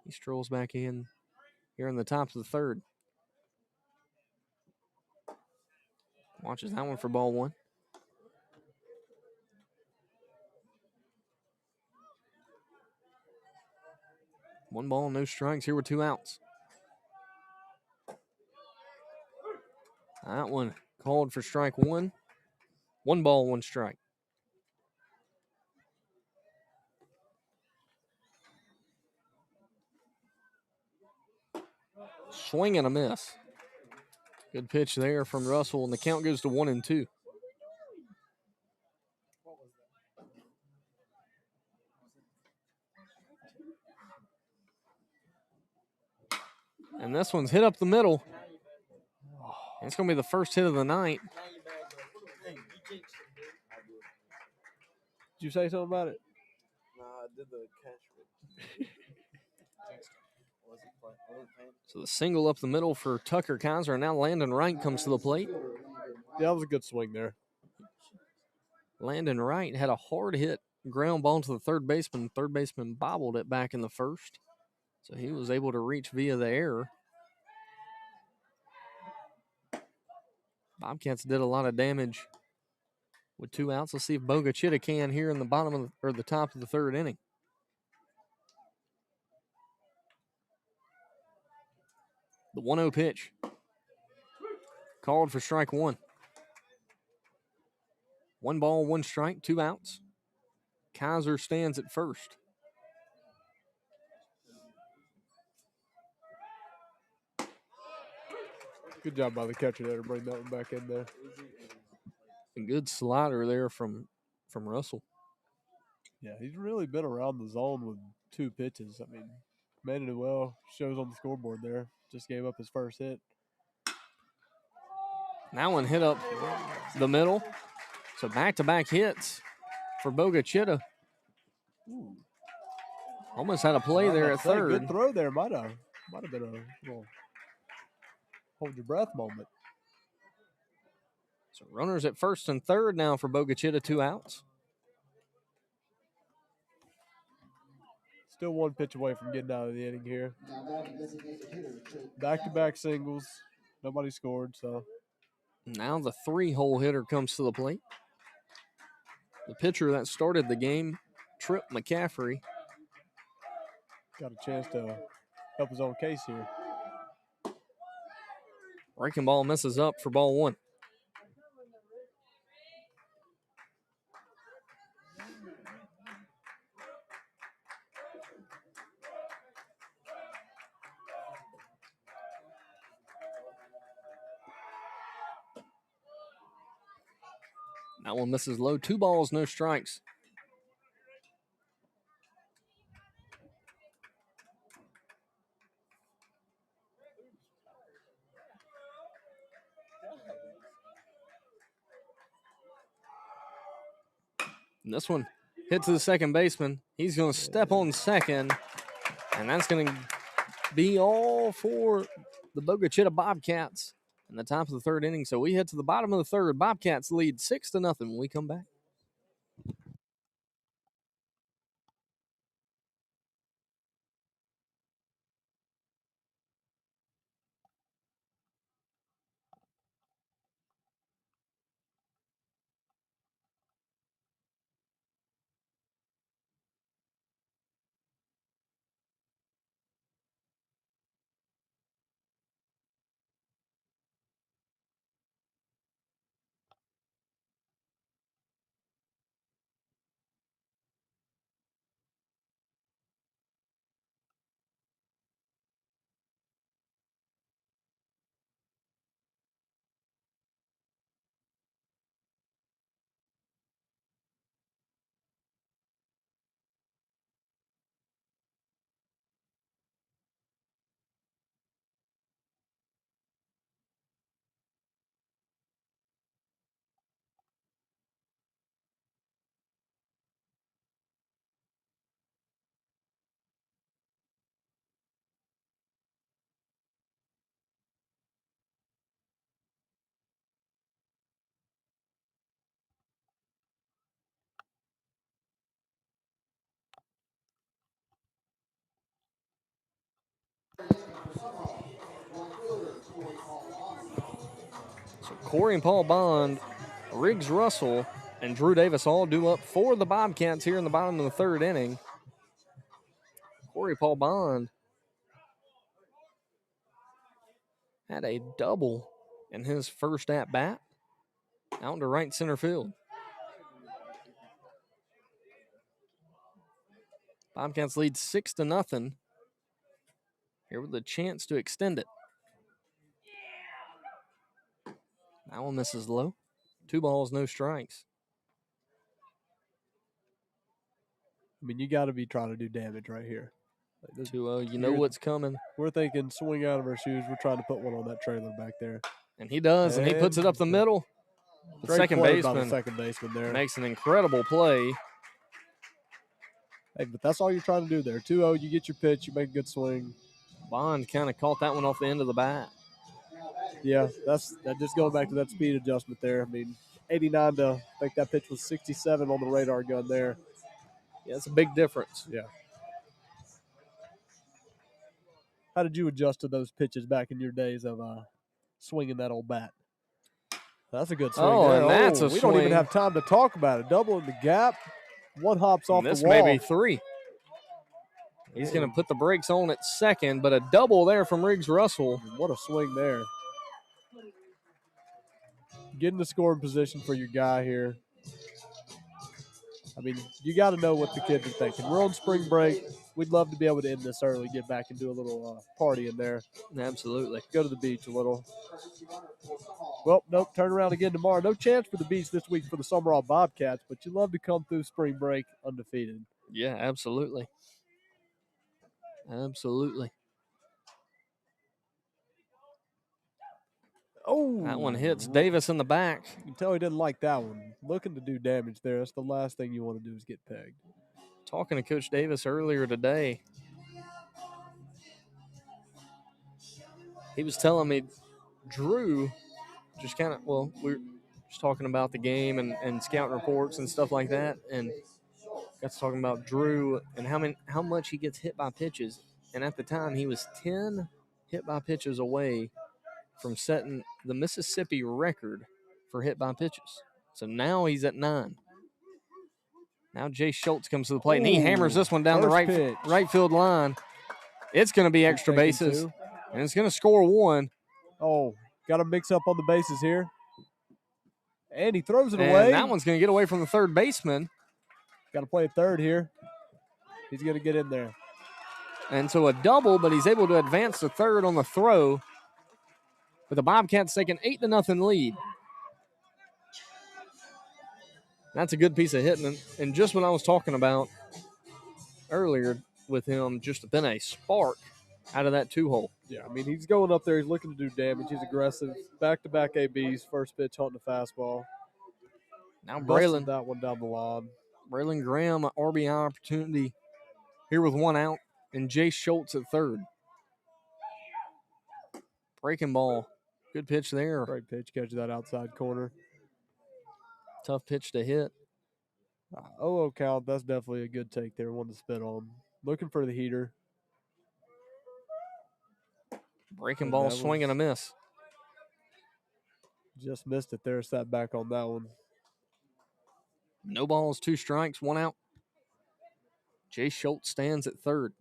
He strolls back in here in the top of the third. Watches that one for ball one. One ball, no strikes here with 2 outs. That one called for strike one. 1 ball, 1 strike. Swing and a miss. Good pitch there from Russell, and the count goes to 1-2. And this one's hit up the middle. It's going to be the first hit of the night. Did you say something about it? No, I did the catch. So the single up the middle for Tucker Kaiser, and now Landon Wright comes to the plate. Yeah, that was a good swing there. Landon Wright had a hard hit ground ball to the third baseman. Third baseman bobbled it back in the first. So he was able to reach via the error. Bobcats did a lot of damage with 2 outs. Let's see if Bogue Chitto can here in the bottom of the top of the third inning. The 1-0 pitch. Called for strike one. 1 ball, 1 strike, 2 outs. Kaiser stands at first. Good job by the catcher there to bring that one back in there. A good slider there from Russell. Yeah, he's really been around the zone with 2 pitches. I mean, managed it well. Shows on the scoreboard there. Just gave up his first hit. That one hit up the middle. So back-to-back hits for Bogue Chitto. Almost had a play there at third. Good throw there. Might have been a little hold your breath moment. So runners at first and third now for Bogue Chitto, 2 outs. Still 1 pitch away from getting out of the inning here. Back-to-back singles. Nobody scored, so. Now the 3-hole hitter comes to the plate. The pitcher that started the game, Trip McCaffrey. Got a chance to help his own case here. Breaking ball misses up for ball one. That one misses low. 2 balls, no strikes. And this one hit to the second baseman. He's going to step on second, and that's going to be all for the Bogue Chitto Bobcats in the top of the third inning. So we head to the bottom of the third. Bobcats lead 6-0 when we come back. Corey and Paul Bond, Riggs Russell, and Drew Davis all due up for the Bobcats here in the bottom of the third inning. Corey Paul Bond had a double in his first at-bat out to right center field. Bobcats lead 6-0 here with a chance to extend it. That one misses low. 2 balls, no strikes. I mean, you got to be trying to do damage right here. 2-0, you know what's coming. We're thinking swing out of our shoes. We're trying to put one on that trailer back there. And he does, and he puts it up the middle. The second baseman there makes an incredible play. Hey, but that's all you're trying to do there. 2-0, you get your pitch, you make a good swing. Bond kind of caught that one off the end of the bat. Yeah, that just going back to that speed adjustment there. I mean, 89 to, I think that pitch was 67 on the radar gun there. Yeah, it's a big difference. Yeah. How did you adjust to those pitches back in your days of swinging that old bat? That's a good swing. Oh, there. And that's a we swing. don't even have time to talk about it. Double in the gap. One hops off the wall. This may be 3. He's going to put the brakes on at second, but a double there from Riggs Russell. What a swing there. Getting the scoring position for your guy here. I mean, you got to know what the kids are thinking. We're on spring break. We'd love to be able to end this early, get back and do a little party in there. Absolutely. Go to the beach a little. Well, nope, turn around again tomorrow. No chance for the beach this week for the Sumrall Bobcats, but you love to come through spring break undefeated. Yeah, absolutely. Absolutely. Oh, that one hits Davis in the back. You can tell he didn't like that one. Looking to do damage there. That's the last thing you want to do is get pegged. Talking to Coach Davis earlier today, he was telling me Drew just kind of, well, we were just talking about the game and scouting reports and stuff like that, and got to talking about Drew and how much he gets hit by pitches. And at the time, he was 10 hit by pitches away from setting the Mississippi record for hit by pitches. So now he's at 9. Now Jay Schultz comes to the plate, and he hammers this one down the right field line. It's going to be extra bases, and it's going to score 1. Oh, got to mix up on the bases here. And he throws it away. And that one's going to get away from the third baseman. Got to play a third here. He's going to get in there. And so a double, but he's able to advance to third on the throw, with the Bobcats taking 8-0 lead. That's a good piece of hitting. And just what I was talking about earlier with him, just been a spark out of that 2-hole. Yeah, I mean, he's going up there. He's looking to do damage. He's aggressive. Back-to-back ABs. First pitch, hunting a fastball. Now Braylon. That one down the line. Braylon Graham, an RBI opportunity here with 1 out. And Jay Schultz at third. Breaking ball. Good pitch there. Great pitch. Catch that outside corner. Tough pitch to hit. 0-0 count. That's definitely a good take there. One to spit on. Looking for the heater. Breaking ball, swing and a miss. Just missed it there. Sat back on that one. No balls, 2 strikes, 1 out. Jay Schultz stands at third.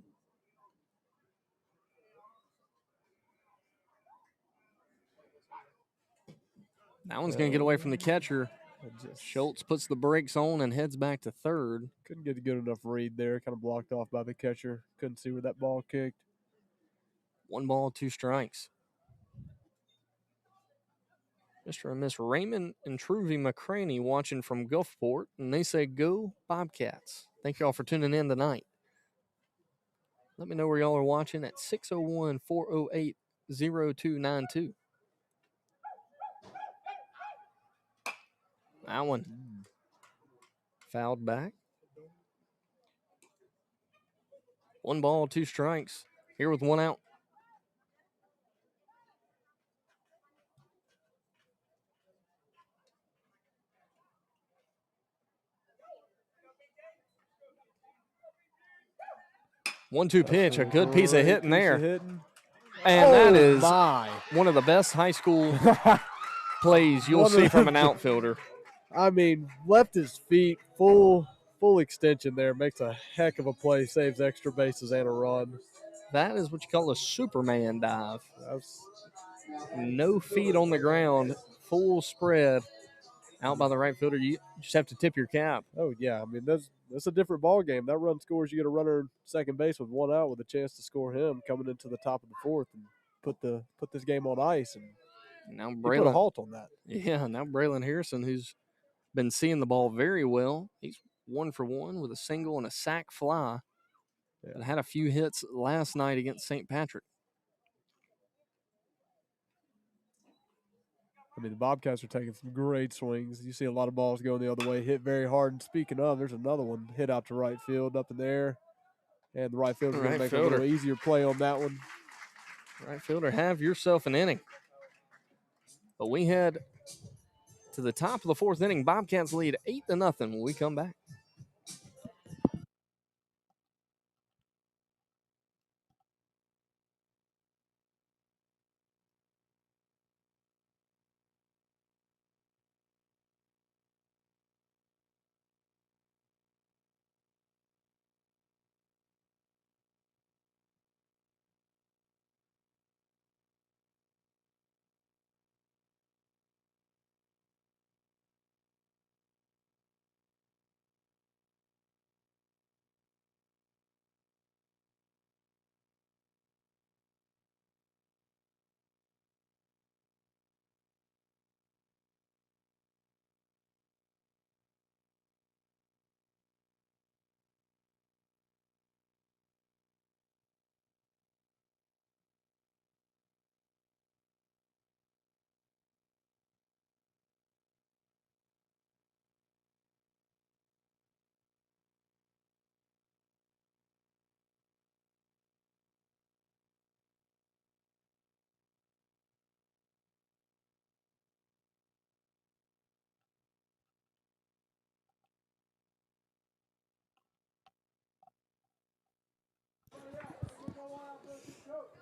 That one's going to get away from the catcher. Schultz puts the brakes on and heads back to third. Couldn't get a good enough read there. Kind of blocked off by the catcher. Couldn't see where that ball kicked. 1 ball, 2 strikes. Mr. and Miss Raymond and Truvy McCraney watching from Gulfport, and they say, go Bobcats. Thank you all for tuning in tonight. Let me know where y'all are watching at 601-408-0292. That one fouled back. 1 ball, 2 strikes. Here with 1 out. One-two pitch, a good piece of hitting there. And that is one of the best high school plays you'll see from an outfielder. I mean, left his feet full extension there, makes a heck of a play, saves extra bases and a run. That is what you call a Superman dive. That's No feet on the ground, full spread out by the right fielder. You just have to tip your cap. Oh yeah, I mean that's a different ball game. That run scores, you get a runner second base with one out with a chance to score him coming into the top of the fourth and put this game on ice, and Now he put a Braylon, halt on that. yeah, now Braylon Harrison, who's been seeing the ball very well. He's 1 for 1 with a single and a sac fly. Yeah. But had a few hits last night against St. Patrick. I mean, the Bobcats are taking some great swings. You see a lot of balls going the other way, hit very hard. And speaking of, there's another one hit out to right field up in there. And the right fielder's going to make a little easier play on that one. Right fielder, have yourself an inning. But we head to the top of the fourth inning. Bobcats lead 8-0 when we come back.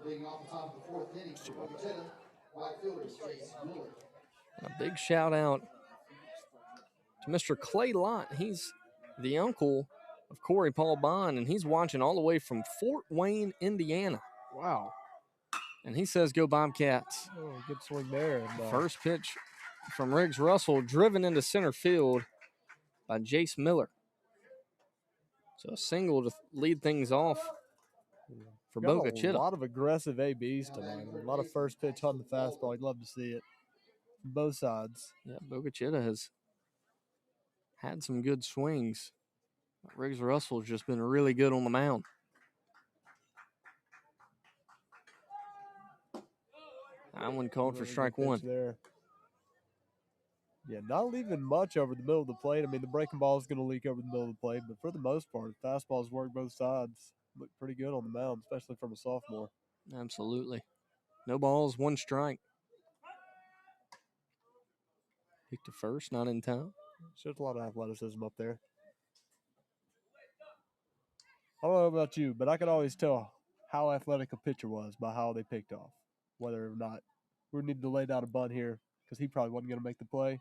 Leading off the top of the fourth inning for Bogue, Chitto, right fielder Jace Miller. A big shout out to Mr. Clay Lott. He's the uncle of Corey Paul Bond, and he's watching all the way from Fort Wayne, Indiana. Wow. And he says, go Bobcats. Oh, good swing there. And, First pitch from Riggs Russell, driven into center field by Jace Miller. So a single to lead things off for Bogue Chitto. A lot of aggressive ABs tonight. A lot of first pitch on the fastball. I'd love to see it from both sides. Yeah, Bogue Chitto has had some good swings. Riggs Russell's just been really good on the mound. That one called for strike one. There. Yeah, not leaving much over the middle of the plate. I mean, the breaking ball is going to leak over the middle of the plate, but for the most part, fastballs work both sides. Look pretty good on the mound, especially from a sophomore. Absolutely. No balls, one strike. Pick to first, not in time. Shows a lot of athleticism up there. I don't know about you, but I could always tell how athletic a pitcher was by how they picked off. Whether or not we needed to lay down a bunt here because he probably wasn't going to make the play.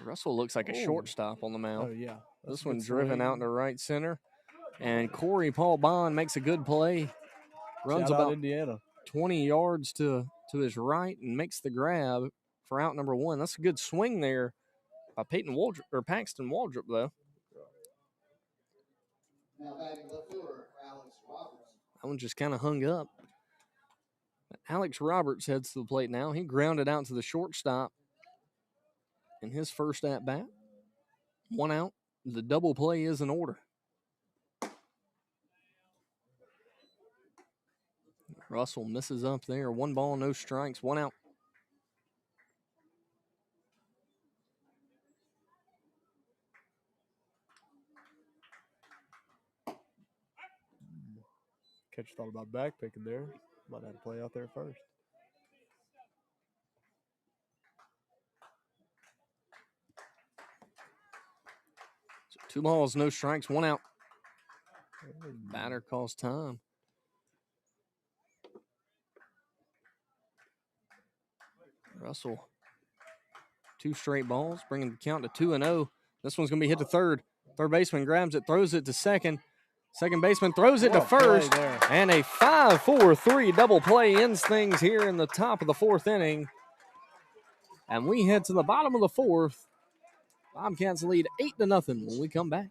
Russell looks like a shortstop on the mound. Oh, yeah. This one driven out into right center. And Corey Paul Bond makes a good play. Runs about Indiana. 20 yards to his right and makes the grab for out number one. That's a good swing there by Paxton Waldrop, though. Now batting left fielder Alex Roberts. That one just kind of hung up. Alex Roberts heads to the plate now. He grounded out to the shortstop in his first at-bat. One out. The double play is in order. Russell misses up there. 1 ball, no strikes, 1 out. Catcher thought about back picking there. Might have to play out there first. So 2 balls, no strikes, 1 out. Batter calls time. Russell 2 straight balls, bringing the count to 2-0. This one's going to be hit to third. Third baseman grabs it, throws it to second. Second baseman throws it to first. And a 5-4-3 double play ends things here in the top of the 4th inning. And we head to the bottom of the 4th. Bobcats lead 8-0 when we come back.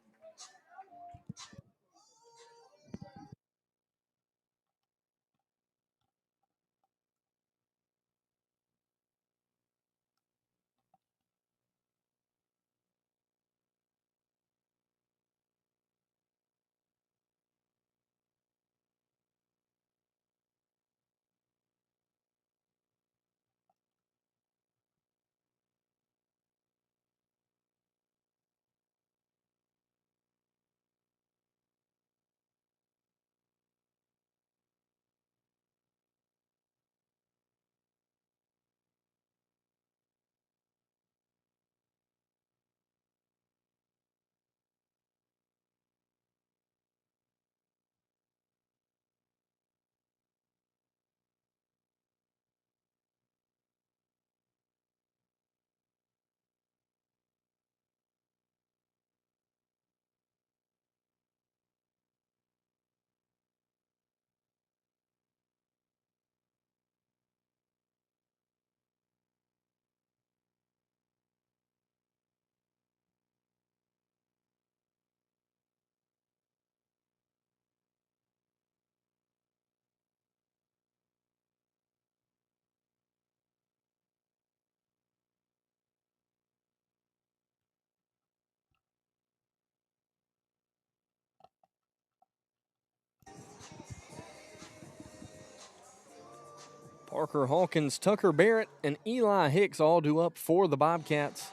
Parker Hawkins, Tucker Barrett, and Eli Hicks all due up for the Bobcats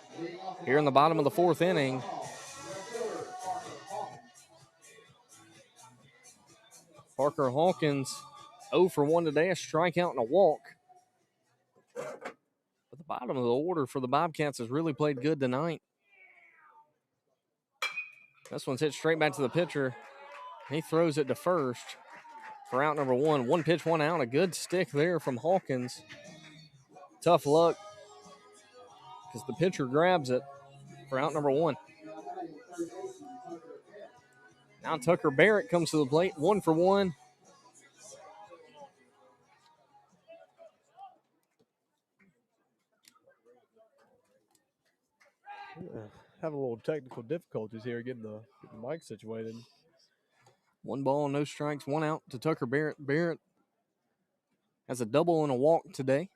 here in the bottom of the 4th inning. Parker Hawkins 0 for 1 today, a strikeout and a walk. But the bottom of the order for the Bobcats has really played good tonight. This one's hit straight back to the pitcher. He throws it to first for out number 1. 1 pitch, 1 out. A good stick there from Hawkins. Tough luck because the pitcher grabs it for out number 1. Now Tucker Barrett comes to the plate, 1 for 1. Have a little technical difficulties here getting the mic situated. 1 ball, no strikes, 1 out to Tucker Barrett. Barrett has a double and a walk today.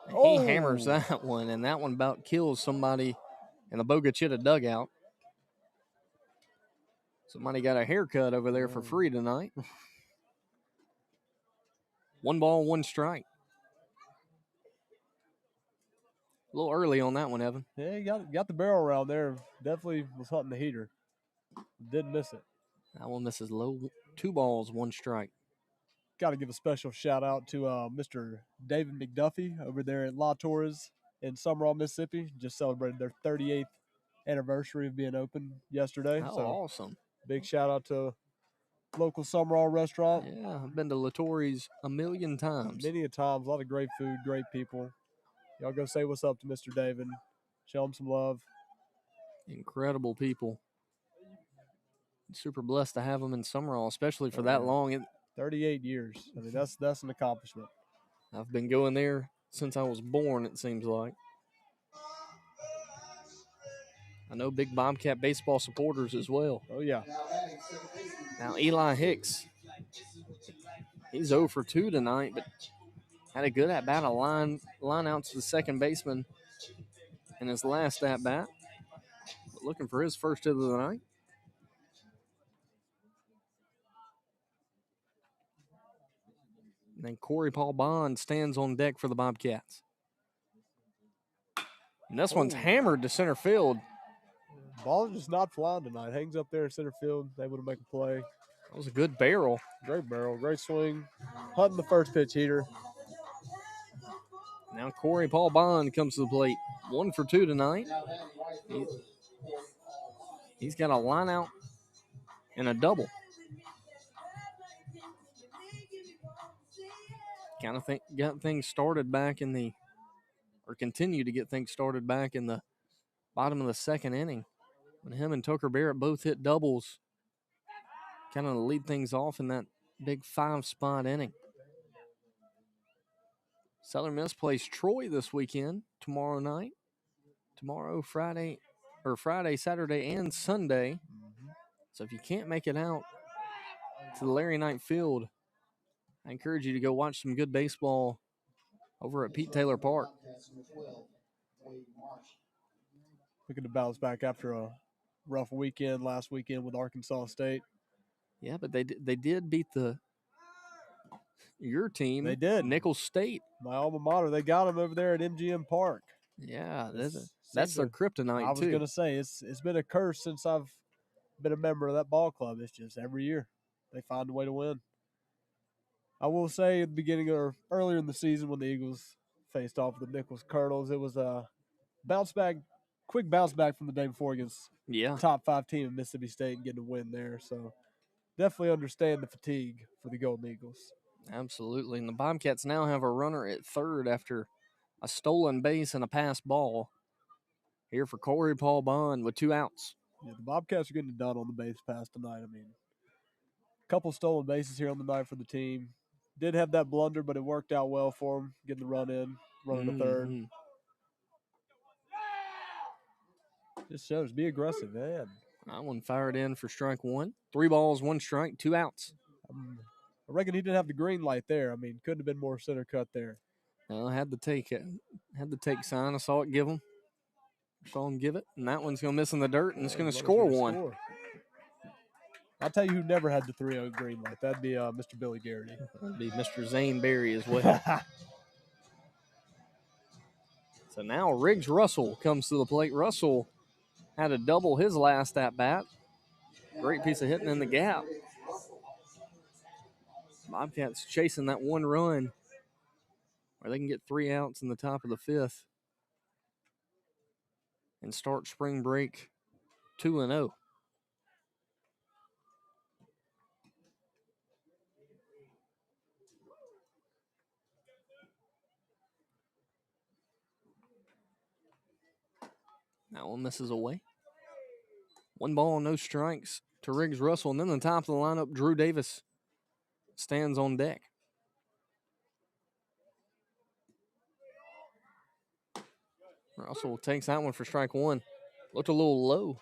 He hammers that one, and that one about kills somebody in the Bogue Chitto dugout. Somebody got a haircut over there for free tonight. 1 ball, 1 strike. A little early on that one, Evan. Yeah, he got the barrel around there. Definitely was hunting the heater. Didn't miss it. That one misses low. 2 balls, 1 strike. Got to give a special shout out to Mr. David McDuffie over there at La Torres in Sumrall, Mississippi. Just celebrated their 38th anniversary of being open yesterday. Oh, so awesome. Big shout out to local Sumrall restaurant. Yeah, I've been to Latori's a million times. Many a times. A lot of great food, great people. Y'all go say what's up to Mr. David. Show him some love. Incredible people. Super blessed to have them in Sumrall, especially for that long. 38 years. I mean, that's an accomplishment. I've been going there since I was born, it seems like. I know big Bobcat baseball supporters as well. Oh, yeah. Now, Eli Hicks, he's 0 for 2 tonight, but had a good at-bat, a line out to the second baseman in his last at-bat. Looking for his first hit of the night. And then Corey Paul Bond stands on deck for the Bobcats. And this one's hammered to center field. Ball is just not flying tonight. Hangs up there in center field, able to make a play. That was a good barrel. Great barrel, great swing. Hunting the first pitch heater. Now Corey Paul Bond comes to the plate. 1 for 2 tonight. He's got a line out and a double. kind of got things started back in the, or continue to get things started back in the bottom of the second inning when him and Tucker Barrett both hit doubles, kind of lead things off in that big 5-spot inning. Southern Miss plays Troy this weekend, tomorrow night. Tomorrow, Friday, Saturday, and Sunday. So if you can't make it out to the Larry Knight Field, I encourage you to go watch some good baseball over at Pete Taylor Park. Looking to bounce back after a rough weekend last weekend with Arkansas State. Yeah, but they did beat your team. They did. Nicholls State. My alma mater. They got them over there at MGM Park. Yeah, that's their kryptonite, I was going to say, it's been a curse since I've been a member of that ball club. It's just every year they find a way to win. I will say at the beginning or earlier in the season when the Eagles faced off with the Nicholls Colonels, it was a quick bounce back from the day before against top 5 team in Mississippi State and getting a win there. So definitely understand the fatigue for the Golden Eagles. Absolutely. And the Bobcats now have a runner at third after a stolen base and a pass ball here for Corey Paul Bond with 2 outs. Yeah, the Bobcats are getting it done on the base pass tonight. I mean, a couple stolen bases here on the night for the team. Did have that blunder, but it worked out well for them, getting the run in, running to third. Just shows, be aggressive, man. That one fired in for strike 1. 3 balls, 1 strike, 2 outs. I reckon he didn't have the green light there. I mean, couldn't have been more center cut there. Well, had the take sign. I saw it give him. Saw him give it, and that one's going to miss in the dirt, and it's going to score 1. I'll tell you who never had the 3-0 green light. That'd be Mr. Billy Garrity. That'd be Mr. Zane Berry as well. So now Riggs Russell comes to the plate. Russell had a double his last at-bat. Great piece of hitting in the gap. Bobcats chasing that 1 run where they can get 3 outs in the top of the 5th and start spring break 2-0. That one misses away. 1 ball, no strikes to Riggs Russell. And then the top of the lineup, Drew Davis stands on deck. Russell takes that one for strike 1. Looked a little low.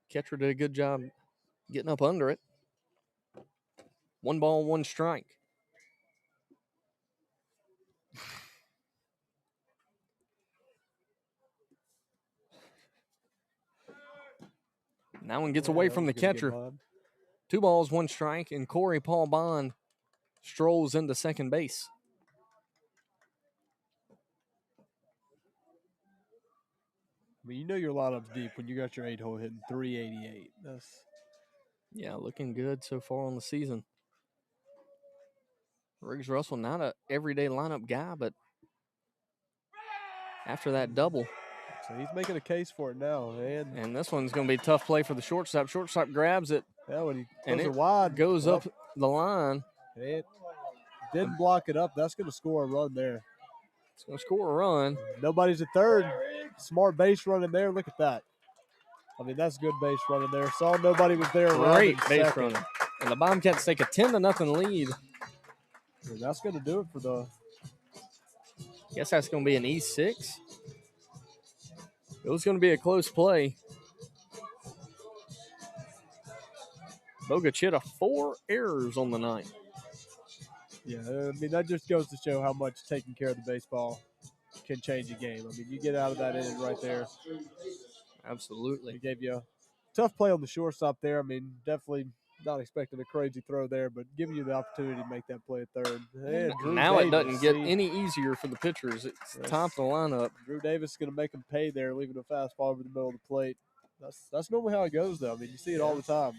Catcher did a good job getting up under it. 1 ball, 1 strike. And that one gets away from the catcher. 2 balls, 1 strike, and Corey Paul Bond strolls into second base. I mean, you know your lineup's deep when you got your 8-hole hitting 388. Yeah, looking good so far on the season. Riggs Russell, not an everyday lineup guy, but after that double. So he's making a case for it now. And this one's going to be a tough play for the shortstop. Shortstop grabs it. Yeah, when he and it wide, goes up the line. It didn't block it up. That's going to score a run there. It's going to score a run. Nobody's at third. Smart base running there. Look at that. I mean, that's good base running there. Saw nobody was there. Great base running. And the Bobcats take a 10-0 lead. And that's going to do it for the. Guess that's going to be an E6. It was going to be a close play. Bogue Chitto 4 errors on the night. Yeah, I mean, that just goes to show how much taking care of the baseball can change a game. I mean, you get out of that inning right there. Absolutely. He gave you a tough play on the shortstop there. I mean, definitely not expecting a crazy throw there, but giving you the opportunity to make that play at third. And now Davis, it doesn't get any easier for the pitchers. It's top of the lineup. Drew Davis is going to make them pay there, leaving a fastball over the middle of the plate. That's normally how it goes, though. I mean, you see it all the time.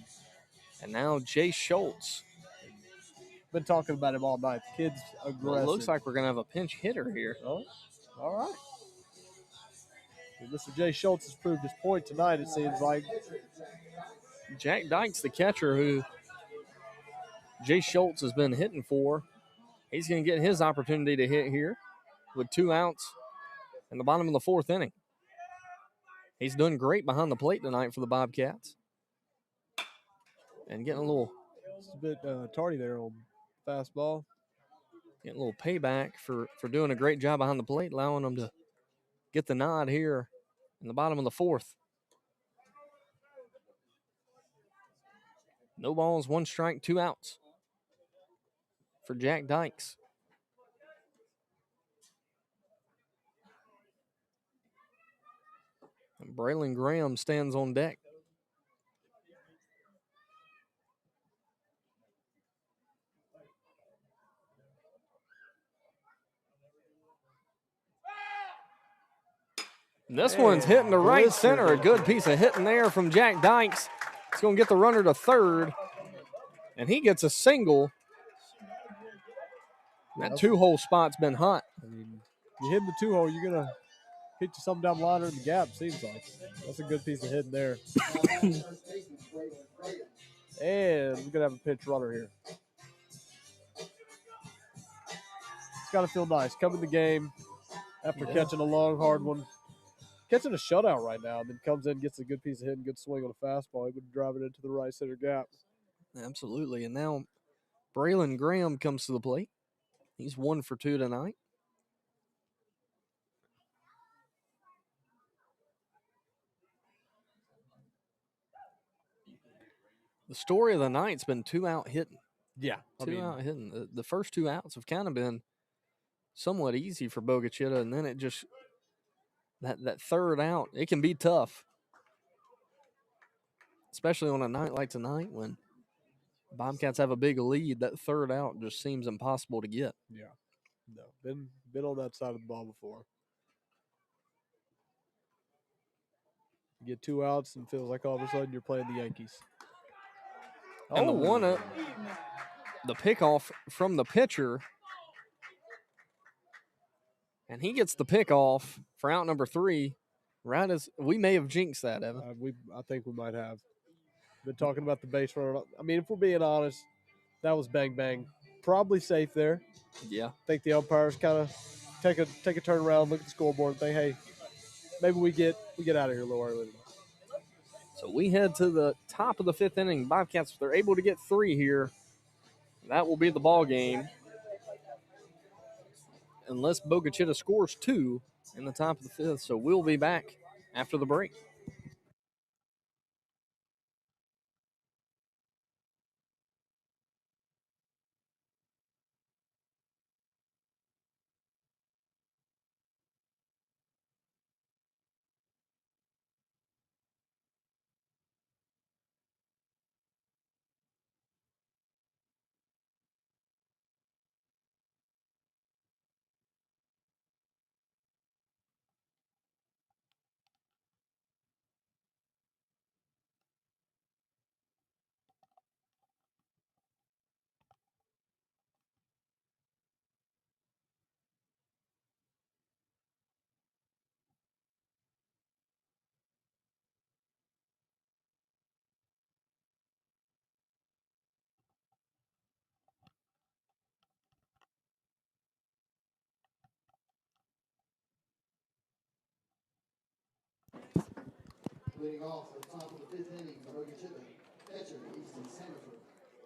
And now Jay Schultz. Been talking about him all night. The kid's aggressive. Well, it looks like we're going to have a pinch hitter here. Oh, all right. And Mr. Jay Schultz has proved his point tonight, it seems like. Jack Dykes, the catcher, who Jay Schultz has been hitting for He's going to get his opportunity to hit here with 2 outs in the bottom of the 4th inning. He's done great behind the plate tonight for the Bobcats. And getting a little bit tardy there on fastball. Getting a little payback for doing a great job behind the plate, allowing them to get the nod here in the bottom of the 4th. No balls, 1 strike, 2 outs for Jack Dykes. And Braylon Graham stands on deck. This one's hitting to right center. A good piece of hitting there from Jack Dykes. He's going to get the runner to third, and he gets a single. That 2-hole spot's been hot. I mean, you hit the 2-hole, you're going to hit you something down the line or in the gap, seems like. That's a good piece of hitting there. And we're going to have a pinch runner here. It's got to feel nice. Come in the game after catching a long, hard one. Catching a shutout right now, and then comes in, gets a good piece of hitting, good swing on a fastball. He would drive it into the right center gap. Absolutely. And now Braylon Graham comes to the plate. He's 1 for 2 tonight. The story of the night's been 2-out hitting. Yeah. 2-out hitting. The first 2 outs have kind of been somewhat easy for Bogue Chitto, and then it just that third out, it can be tough. Especially on a night like tonight when Bobcats have a big lead. That third out just seems impossible to get. Yeah. No. Been on that side of the ball before. You get 2 outs and feels like all of a sudden you're playing the Yankees. And the pickoff from the pitcher. And he gets the pickoff for out number 3. Right as we may have jinxed that, Evan. I think we might have. Been talking about the base runner. I mean, if we're being honest, that was bang bang. Probably safe there. Yeah. I think the umpires kind of take a turn around, look at the scoreboard, and think, hey, maybe we get out of here a little early. So we head to the top of the 5th inning. Bobcats, if they're able to get 3 here, that will be the ball game. Unless Bogue Chitto scores 2 in the top of the 5th. So we'll be back after the break. Leading off at the top of the 5th inning, Bogue Chitto, catcher Easton Sanford.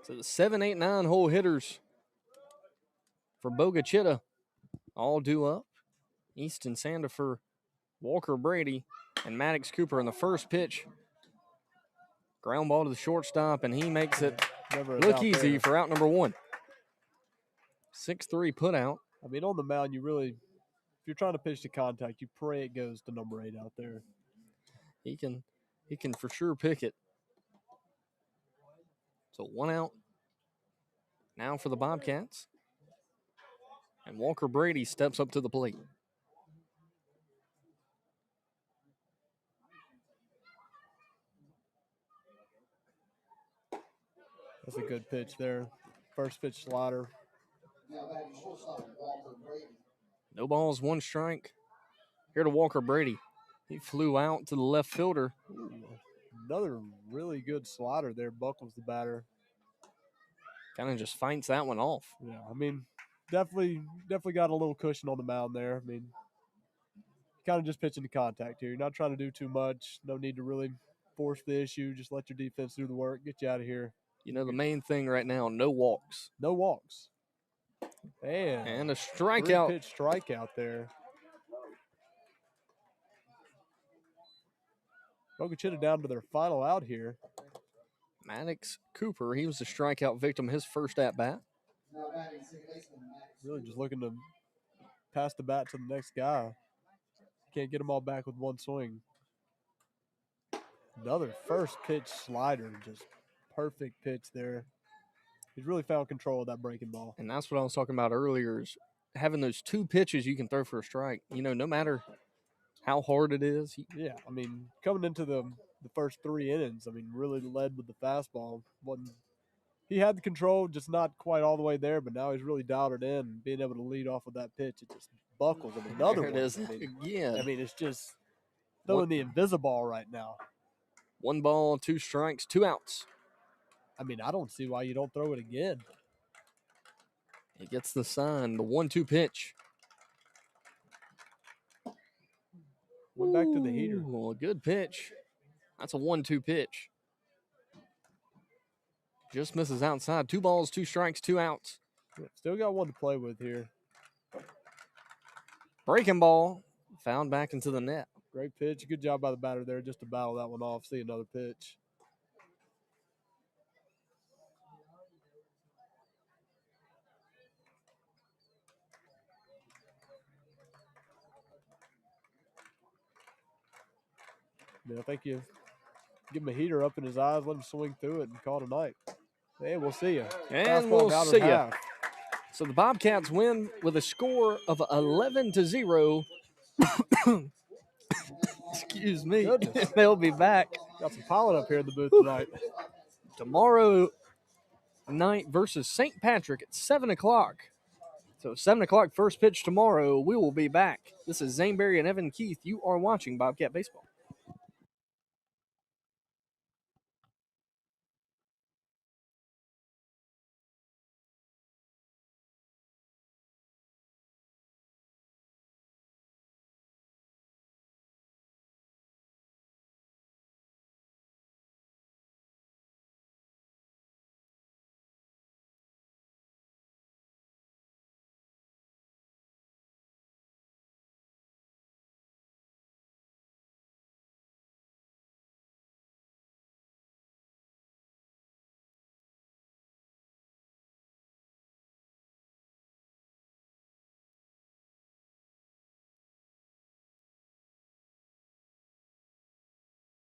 So the 7, 8, 9 hole hitters for Bogue Chitto all due up. Easton Sandifer, Walker Brady, and Maddox Cooper in the first pitch. Ground ball to the shortstop, and he makes it look easy for out number 1. 6-3 put out. I mean, on the mound, if you're trying to pitch to contact, you pray it goes to number 8 out there. He can for sure pick it. So 1 out now for the Bobcats. And Walker Brady steps up to the plate. That's a good pitch there. First pitch slider. Now batting shortstop, Walker Brady. No balls, 1 strike. Here to Walker Brady. He flew out to the left fielder. Ooh, another really good slider there. Buckles the batter. Kind of just fights that one off. Yeah, I mean, definitely got a little cushion on the mound there. I mean, kind of just pitching to contact here. You're not trying to do too much. No need to really force the issue. Just let your defense do the work. Get you out of here. You know, the main thing right now, no walks. No walks. And a strikeout. 3-pitch strikeout there. Bogue Chitto down to their final out here. Maddox Cooper, he was the strikeout victim his first at-bat. Now batting second baseman Max. Really just looking to pass the bat to the next guy. Can't get them all back with one swing. Another first pitch slider, just perfect pitch there. He's really found control of that breaking ball. And that's what I was talking about earlier, is having those 2 pitches you can throw for a strike. You know, no matter how hard it is. Yeah, I mean, coming into the first 3 innings, I mean, really led with the fastball. He had the control, just not quite all the way there, but now he's really dialed it in. Being able to lead off with that pitch, it just buckles him. Another There it one. is again. I mean, it's just throwing the invisible right now. 1 ball, 2 strikes, 2 outs. I mean, I don't see why you don't throw it again. He gets the sign, the 1-2 pitch. Went back to the heater. Ooh, a good pitch. That's a 1-2 pitch. Just misses outside. 2 balls, 2 strikes, 2 outs. Yeah, still got one to play with here. Breaking ball, found back into the net. Great pitch. Good job by the batter there just to battle that one off. See another pitch. I think you give him a heater up in his eyes, let him swing through it, and call it a night. Hey, we'll see you. And we'll see you. So the Bobcats win with a score of 11-0. Excuse me. Goodness. They'll be back Got some pollen up here in the booth tonight. tomorrow night versus St. Patrick at 7 o'clock. So 7 o'clock first pitch tomorrow. We will be back. This is Zane Berry and Evan Keith. You are watching Bobcat Baseball.